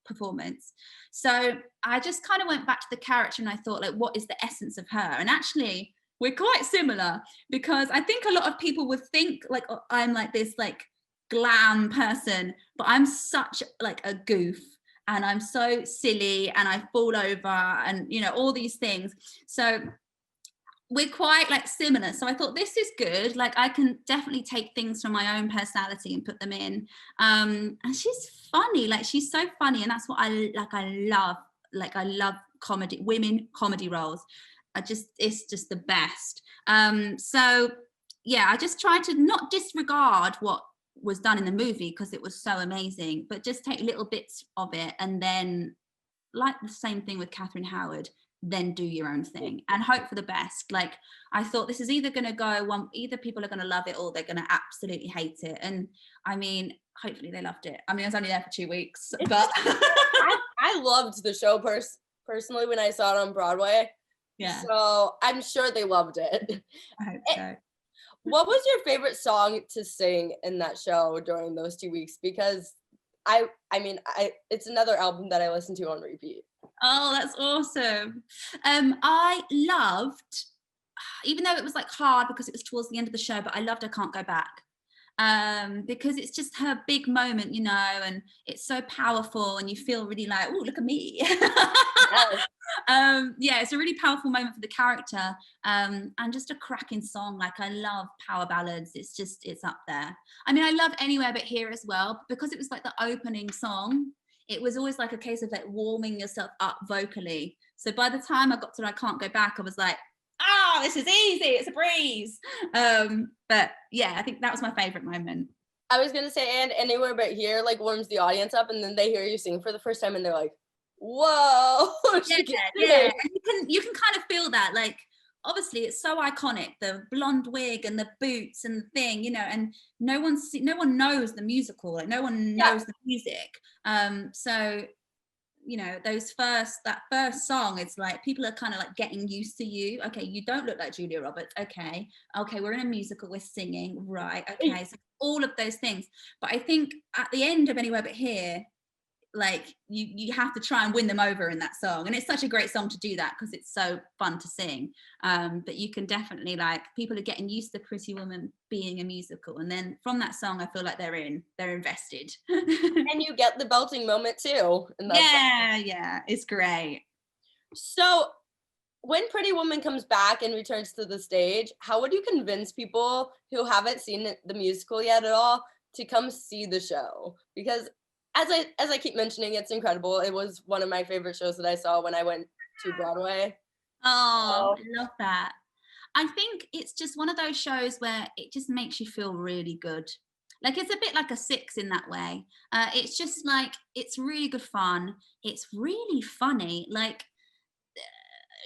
performance. So I just kind of went back to the character and I thought, like, what is the essence of her? And actually we're quite similar, because I think a lot of people would think like I'm like this like glam person, but I'm such like a goof, and I'm so silly, and I fall over, and you know, all these things. So we're quite like similar. So I thought, this is good. Like, I can definitely take things from my own personality and put them in. And she's funny. Like, she's so funny. And that's what I love. Like, I love women comedy roles. It's just the best. So yeah, I just tried to not disregard what was done in the movie, because it was so amazing, but just take little bits of it. And then, like the same thing with Katherine Howard, then do your own thing and hope for the best. Like, I thought this is either going to go either people are going to love it or they're going to absolutely hate it. And I mean, hopefully they loved it. I mean, I was only there for 2 weeks, but
I loved the show personally when I saw it on Broadway. Yeah. So I'm sure they loved it.
I hope so.
What was your favorite song to sing in that show during those 2 weeks? Because I mean, it's another album that I listen to on repeat.
Oh, that's awesome. I loved, even though it was like hard because it was towards the end of the show, but I loved I Can't Go Back. Because it's just her big moment, you know, and it's so powerful, and you feel really like, oh, look at me. Yes. Yeah, it's a really powerful moment for the character, and just a cracking song. Like, I love power ballads. It's up there. I mean, I love Anywhere But Here as well, because it was like the opening song. It was always like a case of like warming yourself up vocally. So by the time I got to I Can't Go Back, I was like, this is easy, it's a breeze. But yeah, I think that was my favorite moment.
I was gonna say, and Anywhere But Here like warms the audience up, and then they hear you sing for the first time and they're like, whoa.
Yeah. And you can kind of feel that, like, obviously it's so iconic, the blonde wig and the boots and the thing, you know, and no one knows the musical, like no one knows the music. So, you know, that first song, it's like people are kind of like getting used to you. Okay, you don't look like Julia Roberts. Okay, we're in a musical, we're singing, right? Okay, so all of those things. But I think at the end of Anywhere But Here, like you have to try and win them over in that song, and it's such a great song to do that because it's so fun to sing. But you can definitely, like, people are getting used to Pretty Woman being a musical, and then from that song I feel like they're invested.
And you get the belting moment too.
Yeah, it's great.
So when Pretty Woman comes back and returns to the stage, how would you convince people who haven't seen the musical yet at all to come see the show? Because as I keep mentioning, it's incredible. It was one of my favorite shows that I saw when I went to Broadway.
Oh, I love that. I think it's just one of those shows where it just makes you feel really good. Like it's a bit like a 6 in that way. It's just like, it's really good fun. It's really funny. Like,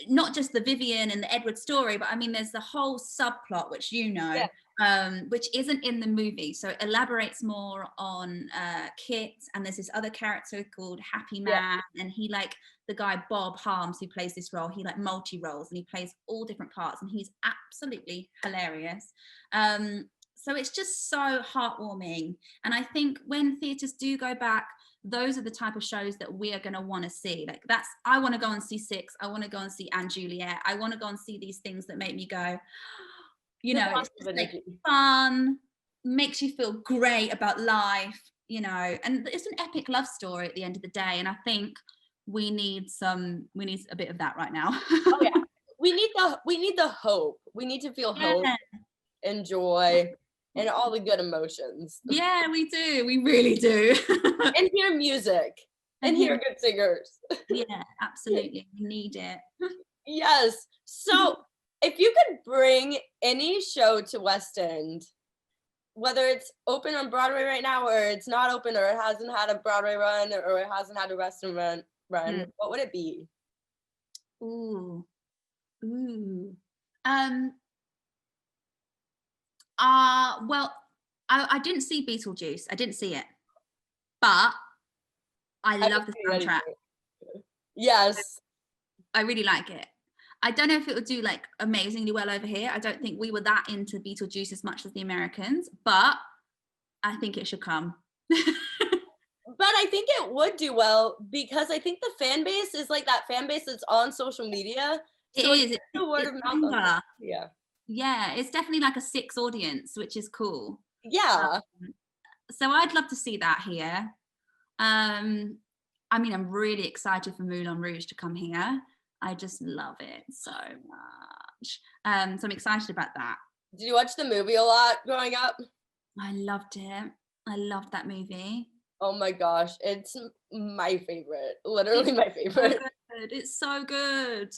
not just the Vivian and the Edward story, but I mean, there's the whole subplot, which which isn't in the movie. So it elaborates more on Kit, and there's this other character called Happy Man, and he like, the guy Bob Harms who plays this role, he like multi-roles and he plays all different parts, and he's absolutely hilarious. So it's just so heartwarming. And I think when theatres do go back, those are the type of shows that we are going to want to see. Like I want to go and see Six. I want to go and see Anne Juliet. I want to go and see these things that make me go, it's just like fun, makes you feel great about life, and it's an epic love story at the end of the day. And I think we need a bit of that right now.
Oh yeah. We need the hope. We need to feel hope and joy and all the good emotions.
Yeah, we do. We really do.
And hear music. And hear good singers.
Yeah, absolutely. We need it.
Yes. So if you could bring any show to West End, whether it's open on Broadway right now or it's not open or it hasn't had a Broadway run or it hasn't had a West End run, what would it be?
Ooh. Well, I didn't see Beetlejuice. I didn't see it, but I love the soundtrack.
Yes,
I really like it. I don't know if it would do like amazingly well over here. I don't think we were that into Beetlejuice as much as the Americans, but I think it should come.
But I think it would do well because I think the fan base is like that fan base that's on social media.
So it's
the word of mouth.
Yeah, it's definitely like a 6 audience, which is cool.
Yeah.
So I'd love to see that here. I mean, I'm really excited for Moulin Rouge to come here. I just love it so much. So I'm excited about that.
Did you watch the movie a lot growing up?
I loved it. I loved that movie.
Oh my gosh, it's my favorite. Literally my favorite.
It's so good.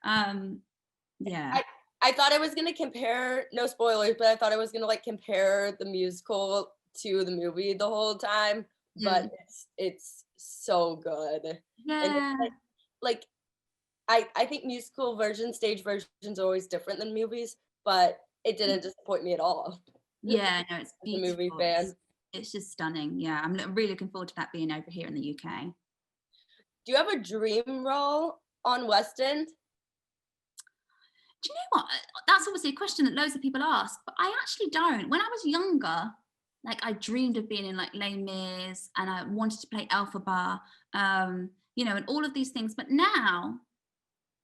Yeah.
I thought I was gonna compare, no spoilers, but I thought I was gonna like compare the musical to the movie the whole time. But it's so good.
Yeah.
And like I think musical versions, stage versions are always different than movies, but it didn't disappoint me at all.
Yeah, no, it's beautiful.
The movie fan.
It's just stunning. Yeah, I'm really looking forward to that being over here in the UK.
Do you have a dream role on West End?
Do you know what? That's obviously a question that loads of people ask, but I actually don't. When I was younger, like I dreamed of being in like Les Mis and I wanted to play Elphaba, and all of these things. But now,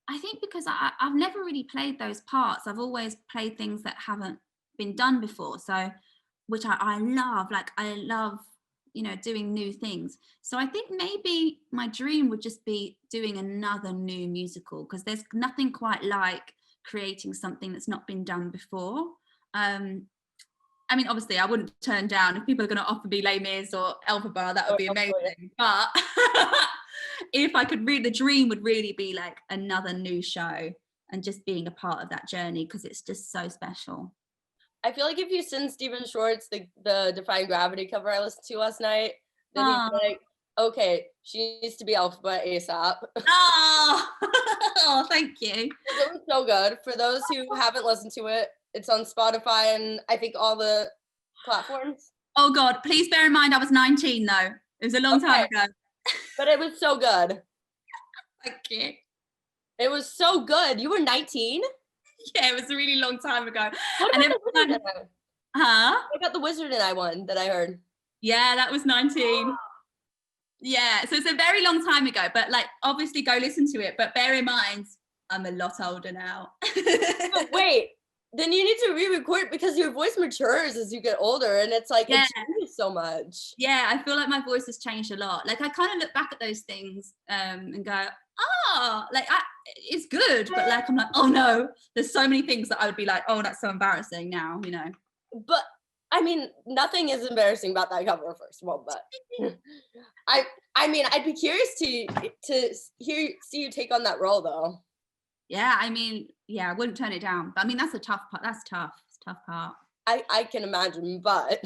I think because I've never really played those parts, I've always played things that haven't been done before. So, which I love, like I love, doing new things. So I think maybe my dream would just be doing another new musical, because there's nothing quite like creating something that's not been done before. I mean, obviously I wouldn't turn down if people are going to offer me Les Mis or Elphaba, that would be amazing. But if I could the dream would really be like another new show and just being a part of that journey, because it's just so special.
I feel like if you send Stephen Schwartz the Defying Gravity cover I listened to last night, then he'd be like, okay, she needs to be Elphaba ASAP.
Oh, thank you.
It was so good. For those who haven't listened to it, it's on Spotify and I think all the platforms.
Oh God, please bear in mind I was 19 though. It was a long time ago.
But it was so good.
Thank you.
It was so good. You were 19?
Yeah, it was a really long time ago.
What about the Wizard and I?
Huh?
What about the Wizard and I one that I heard?
Yeah, that was 19. Yeah, so it's a very long time ago, but like obviously go listen to it, but bear in mind I'm a lot older now.
But wait, then you need to re-record because your voice matures as you get older, and it's like it changes so much.
Yeah, I feel like my voice has changed a lot. Like I kind of look back at those things and go, like it's good, but like I'm like, oh no, there's so many things that I would be like, oh, that's so embarrassing now,
But I mean, nothing is embarrassing about that cover, first of all, but I mean, I'd be curious to see you take on that role though.
Yeah, I mean, I wouldn't turn it down. But I mean, that's a tough part. That's tough. It's a tough part.
I can imagine, but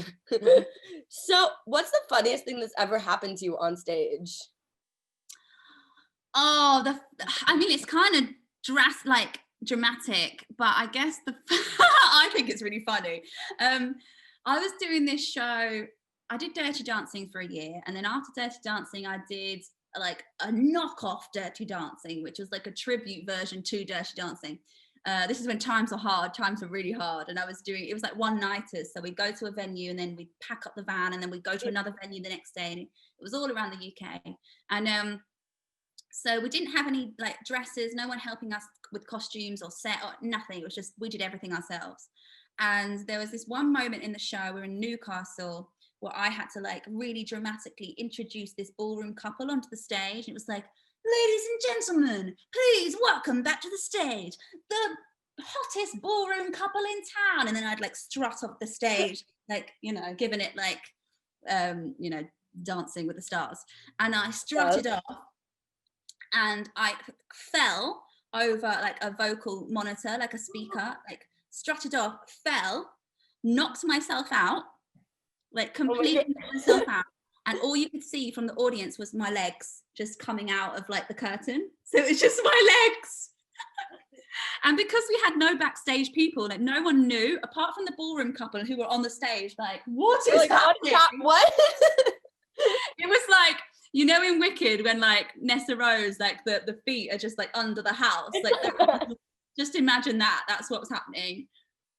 so what's the funniest thing that's ever happened to you on stage?
Oh, I mean, it's kind of dramatic, but I guess I think it's really funny. I was doing this show. I did Dirty Dancing for a year, and then after Dirty Dancing, I did like a knockoff Dirty Dancing, which was like a tribute version to Dirty Dancing. This is when times were really hard, and it was like one-nighters, so we'd go to a venue and then we'd pack up the van and then we'd go to another venue the next day, and it was all around the UK. And so we didn't have any like dresses, no one helping us with costumes or set or nothing. It was just, we did everything ourselves. And there was this one moment in the show, we were in Newcastle, where I had to like really dramatically introduce this ballroom couple onto the stage. It was like, ladies and gentlemen, please welcome back to the stage, the hottest ballroom couple in town. And then I'd like strut off the stage, like, giving it like, Dancing with the Stars. And I strutted off. And I fell over like a vocal monitor, like a speaker, like strutted off, fell, knocked myself out, like completely knocked myself out. And all you could see from the audience was my legs just coming out of like the curtain. So it was just my legs. And because we had no backstage people, like no one knew, apart from the ballroom couple who were on the stage, like, what is happening?
What?
It was like, in Wicked, when like Nessa Rose, like the feet are just like under the house, like just imagine that's what was happening.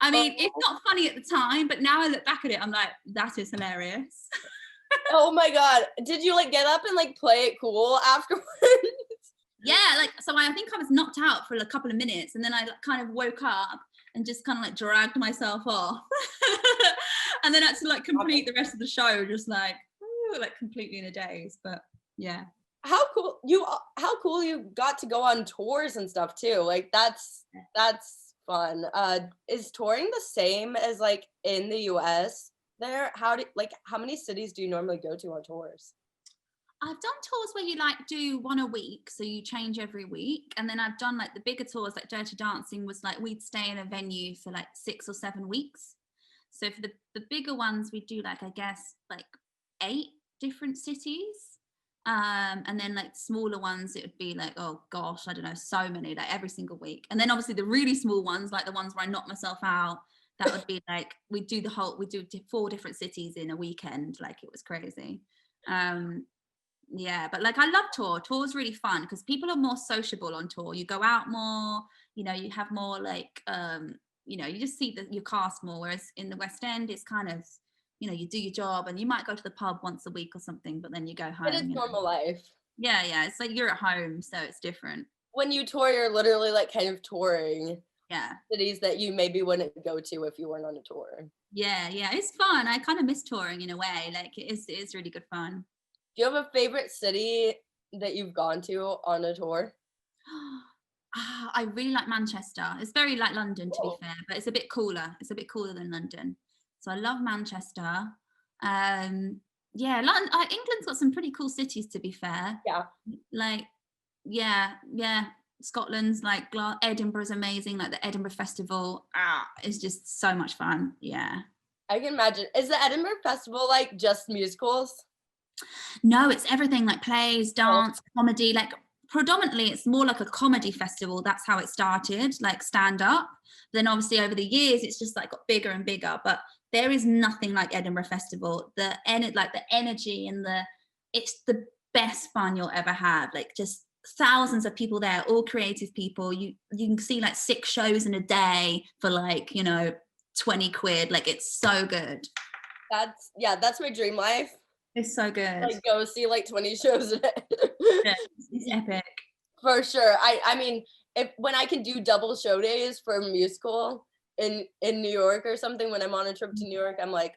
I mean, it's not funny at the time, but now I look back at it, I'm like, that is hilarious.
Oh my God. Did you like get up and like play it cool afterwards?
Yeah, like, so I think I was knocked out for a couple of minutes, and then I kind of woke up and just kind of like dragged myself off. And then I had to like complete the rest of the show, just like completely in a daze. But yeah, how cool you got to go on tours and stuff too. Like that's fun. Is touring the same as like in the US there? How many cities do you normally go to on tours? I've done tours where you like do one a week, so you change every week. And then I've done like the bigger tours, like Dirty Dancing was like, we'd stay in a venue for like 6 or 7 weeks. So for the bigger ones, we do like, I guess, like 8 different cities. And then like smaller ones, it would be like, oh gosh, I don't know, so many, like every single week. And then obviously the really small ones, like the ones where I knock myself out, that would be like, we do 4 different cities in a weekend. Like it was crazy. Yeah, but like I love tour's really fun because people are more sociable on tour. You go out more, you have more like you just see your cast more, whereas in the West End it's kind of, you do your job and you might go to the pub once a week or something, but then you go home.
It is normal life.
Yeah, it's like you're at home, so it's different.
When you tour, you're literally like kind of touring cities that you maybe wouldn't go to if you weren't on a tour.
Yeah, it's fun. I kind of miss touring in a way. Like it is really good fun.
Do you have a favorite city that you've gone to on a tour?
I really like Manchester. It's very like London, to be fair, but it's a bit cooler. It's a bit cooler than London. So I love Manchester. England's got some pretty cool cities, to be fair.
Yeah.
Like, yeah. Scotland's like Edinburgh's amazing. Like the Edinburgh Festival is just so much fun. Yeah.
I can imagine. Is the Edinburgh Festival like just musicals?
No, it's everything, like plays, dance, comedy. Like predominantly it's more like a comedy festival. That's how it started, like stand up. Then obviously over the years it's just like got bigger and bigger, but there is nothing like Edinburgh Festival. The energy and it's the best fun you'll ever have. Like just thousands of people there, all creative people. You can see like 6 shows in a day for like 20 quid. Like it's so good.
That's my dream life.
It's so good.
Like go see like 20 shows a day.
Yeah, it's epic.
For sure. I mean, when I can do double show days for a musical in New York or something, when I'm on a trip to New York, I'm like,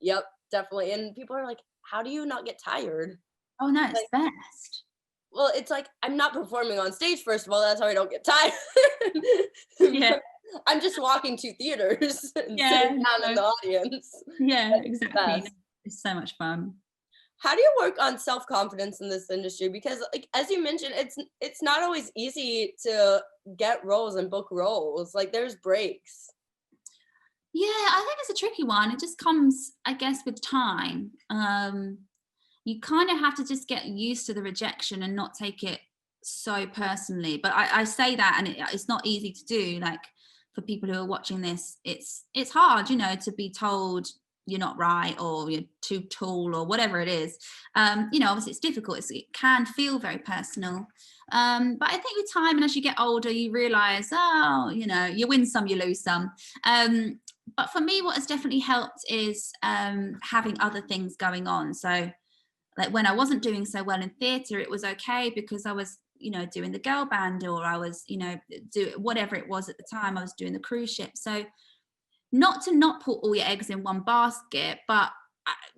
yep, definitely. And people are like, how do you not get tired?
Oh no, it's best.
Well, it's like I'm not performing on stage, first of all. That's how I don't get tired.
Yeah.
I'm just walking to theaters and sitting down in the audience.
Yeah, exactly. It's so much fun.
How do you work on self-confidence in this industry? Because like, as you mentioned, it's not always easy to get roles and book roles. Like there's breaks.
Yeah, I think it's a tricky one. It just comes, I guess, with time. You kind of have to just get used to the rejection and not take it so personally. But I say that, and it's not easy to do. Like, for people who are watching this, it's hard, to be told you're not right, or you're too tall, or whatever it is. Obviously it's difficult. It can feel very personal. But I think with time, and as you get older, you realize, you win some, you lose some. But for me, what has definitely helped is having other things going on. So, like, when I wasn't doing so well in theatre, it was okay because I was, doing the girl band, or I was, do whatever it was at the time. I was doing the cruise ship. So, not put all your eggs in one basket, but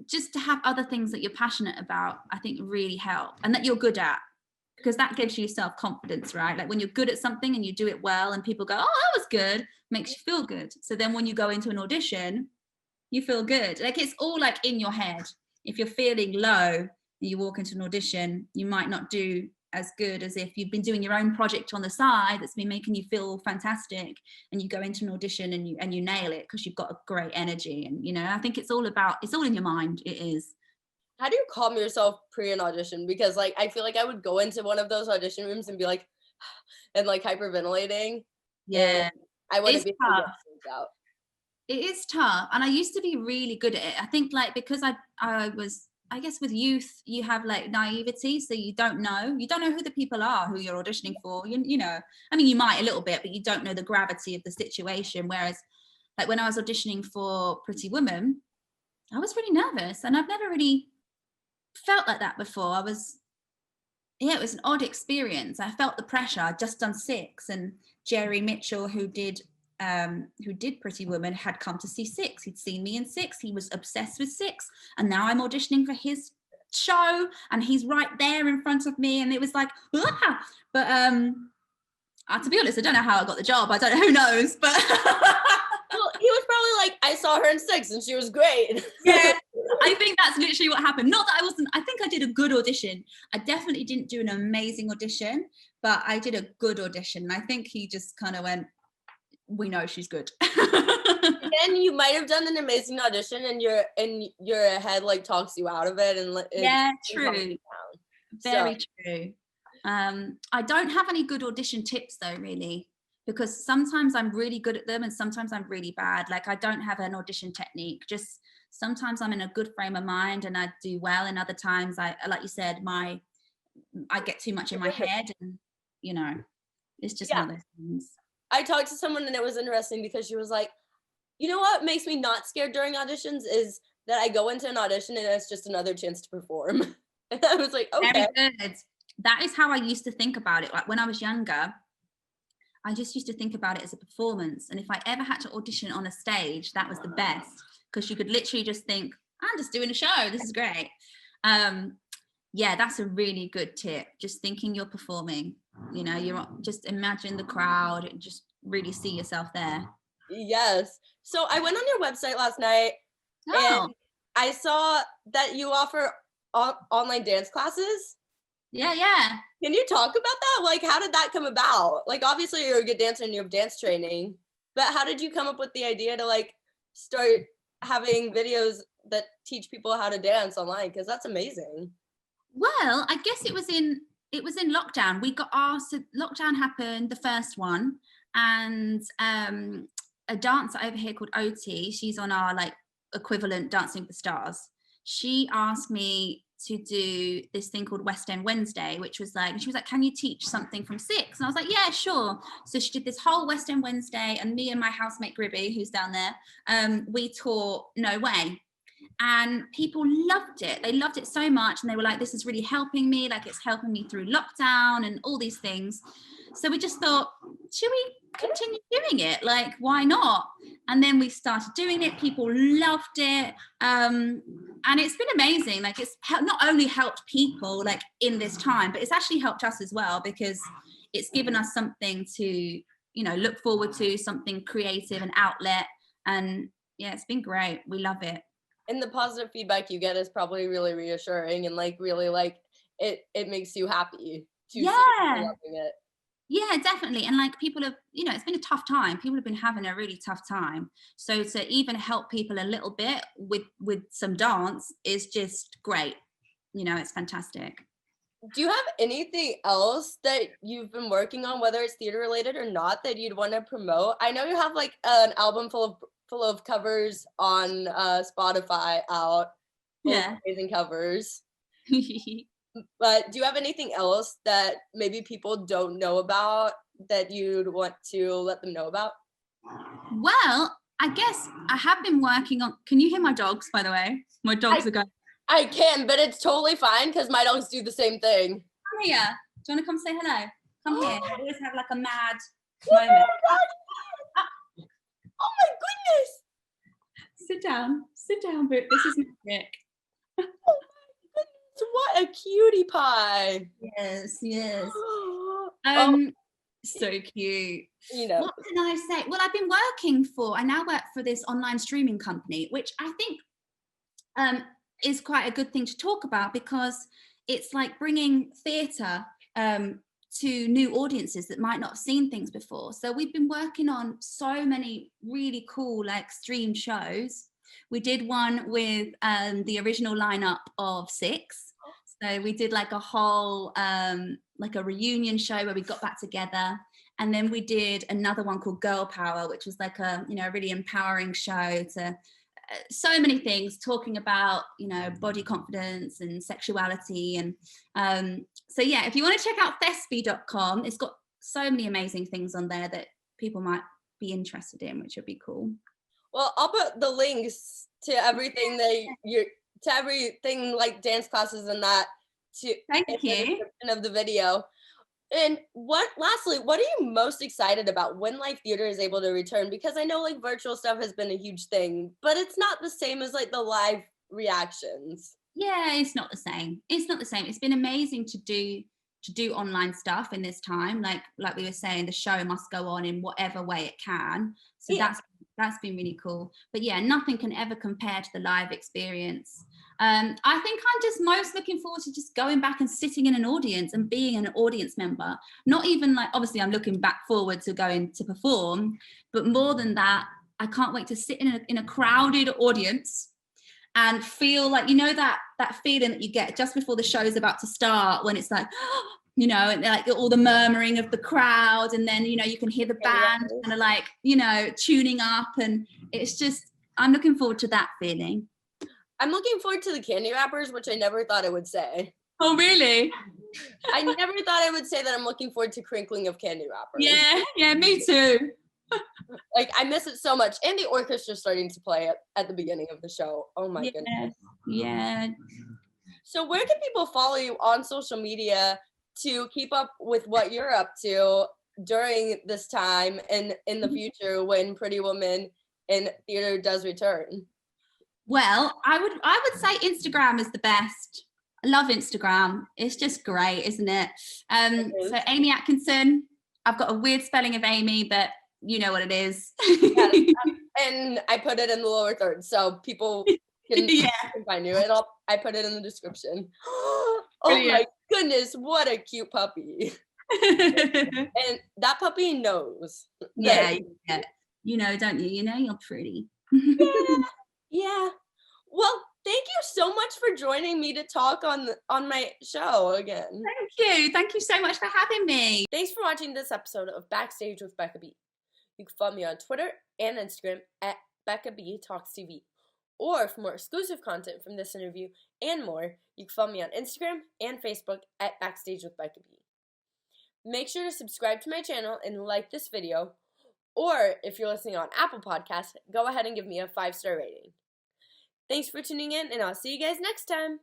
just to have other things that you're passionate about, I think really help, and that you're good at, because that gives you self-confidence, right? Like, when you're good at something and you do it well and people go, oh, that was good, makes you feel good. So then when you go into an audition, you feel good. Like, it's all like in your head. If you're feeling low and you walk into an audition, you might not do as good as if you've been doing your own project on the side that's been making you feel fantastic, and you go into an audition and you nail it because you've got a great energy. And I think it's all in your mind. It is.
How do you calm yourself pre an audition? Because like I feel like I would go into one of those audition rooms and be like, and like hyperventilating.
Yeah,
And I wouldn't
it's
be able to
tough.
get things out.
It is tough, and I used to be really good at it. I think, like, because I was, I guess, with youth you have like naivety, so you don't know who the people are who you're auditioning for. I mean, you might a little bit, but you don't know the gravity of the situation. Whereas, like, when I was auditioning for Pretty Woman, I was really nervous, and I've never really felt like that before. It was an odd experience. I felt the pressure. I'd just done Six, and Jerry Mitchell, who did Pretty Woman, had come to see Six. He'd seen me in Six. He was obsessed with Six, and now I'm auditioning for his show, and he's right there in front of me, and it was like, ah! But to be honest, I don't know how I got the job. I don't know. Who knows? But
Well, he was probably like, I saw her in Six and she was great.
yeah, I think that's literally what happened. Not that I think I did a good audition. I definitely didn't do an amazing audition, but I did a good audition. And I think he just kind of went, we know she's good.
Then you might have done an amazing audition, and your head like talks you out of it, and
Yeah, true. Very true. I don't have any good audition tips though, really, because sometimes I'm really good at them and sometimes I'm really bad. Like, I don't have an audition technique. Just sometimes I'm in a good frame of mind and I do well, and other times like you said, I get too much in my head, and it's just one of those things.
I talked to someone and it was interesting because she was like, you know what makes me not scared during auditions is that I go into an audition and it's just another chance to perform. And I was like, okay.
Very good. That is how I used to think about it. Like, when I was younger, I just used to think about it as a performance. And if I ever had to audition on a stage, that was the best, because you could literally just think, I'm just doing a show. This is great. Yeah, that's a really good tip. Just thinking you're performing, you're just imagine the crowd and just really see yourself there.
Yes. So I went on your website last night and I saw that you offer online dance classes.
Yeah.
Can you talk about that? Like, how did that come about? Like, obviously you're a good dancer and you have dance training, but how did you come up with the idea to like start having videos that teach people how to dance online? Because that's amazing.
Well, I guess it was in lockdown. We got asked. Lockdown happened, the first one, and a dancer over here called Oti, she's on our like equivalent Dancing with the Stars. She asked me to do this thing called West End Wednesday, which was like, she was like, can you teach something from Six? And I was like, yeah, sure. So she did this whole West End Wednesday, and me and my housemate Gribby, who's down there, we taught No Way. And people loved it. They loved it so much, and they were like, this is really helping me, like it's helping me through lockdown and all these things. So we just thought, should we continue doing it? Like, why not? And then we started doing it. People loved it, and it's been amazing. Like, it's not only helped people like in this time, but it's actually helped us as well, because it's given us something to look forward to, something creative, an outlet. And yeah, it's been great. We love it.
And the positive feedback you get is probably really reassuring, and like really like it makes you happy to see people loving it.
Yeah, definitely. And like people have, it's been a tough time. People have been having a really tough time. So to even help people a little bit with some dance is just great. It's fantastic.
Do you have anything else that you've been working on, whether it's theater related or not, that you'd want to promote? I know you have like an album full of covers on Spotify out, full of amazing covers. But do you have anything else that maybe people don't know about that you'd want to let them know about?
Well, I guess I have been working on. Can you hear my dogs, by the way? My dogs are going.
I can, but it's totally fine because my dogs do the same thing.
Come here. Do you want to come say hello? Come here. I always have like a mad moment.
Oh my goodness!
Sit down, but this is magic.
Oh my goodness, what a cutie pie!
Yes. So cute. What can I say? Well, I now work for this online streaming company, which I think is quite a good thing to talk about, because it's like bringing theatre to new audiences that might not have seen things before. So we've been working on so many really cool like stream shows. We did one with the original lineup of 6. So we did like a whole like a reunion show where we got back together. And then we did another one called Girl Power, which was like a really empowering show to so many things, talking about body confidence and sexuality. And so yeah, if you want to check out thesby.com, it's got so many amazing things on there that people might be interested in, which would be cool.
Well, I'll put the links to everything to everything like dance classes and that in the description of the video. And lastly, what are you most excited about when like theater is able to return? Because I know like virtual stuff has been a huge thing, but it's not the same as like the live reactions.
Yeah, it's not the same. It's been amazing to do online stuff in this time. Like we were saying, the show must go on in whatever way it can. So that's been really cool. But yeah, nothing can ever compare to the live experience. I think I'm just most looking forward to just going back and sitting in an audience and being an audience member. Not even like, obviously I'm looking back forward to going to perform, but more than that, I can't wait to sit in a crowded audience and feel like, that feeling that you get just before the show is about to start, when it's like, and like all the murmuring of the crowd, and then, you can hear the band kind of like, tuning up, and it's just, I'm looking forward to that feeling.
I'm looking forward to the candy wrappers, which I never thought I would say.
Oh, really?
I never thought I would say that I'm looking forward to crinkling of candy wrappers.
Yeah, me too.
Like, I miss it so much. And the orchestra starting to play at the beginning of the show. Oh my goodness.
Yeah.
So where can people follow you on social media to keep up with what you're up to during this time and in the future when Pretty Woman in theater does return?
Well, I would say Instagram is the best. I love Instagram. It's just great, isn't it? So Aimie Atkinson. I've got a weird spelling of Amy, but you know what it is.
And I put it in the lower third, so people can find you. And I put it in the description. Oh my goodness, what a cute puppy. And that puppy knows.
Yeah. You know, don't you? You know you're pretty.
Yeah. Well, thank you so much for joining me to talk on my show again.
Thank you so much for having me.
Thanks for watching this episode of Backstage with Becca B. You can follow me on Twitter and Instagram at Becca B Talks TV. Or for more exclusive content from this interview and more, you can follow me on Instagram and Facebook at Backstage with Becca B. Make sure to subscribe to my channel and like this video. Or if you're listening on Apple Podcasts, go ahead and give me a 5-star rating. Thanks for tuning in, and I'll see you guys next time.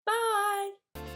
Bye!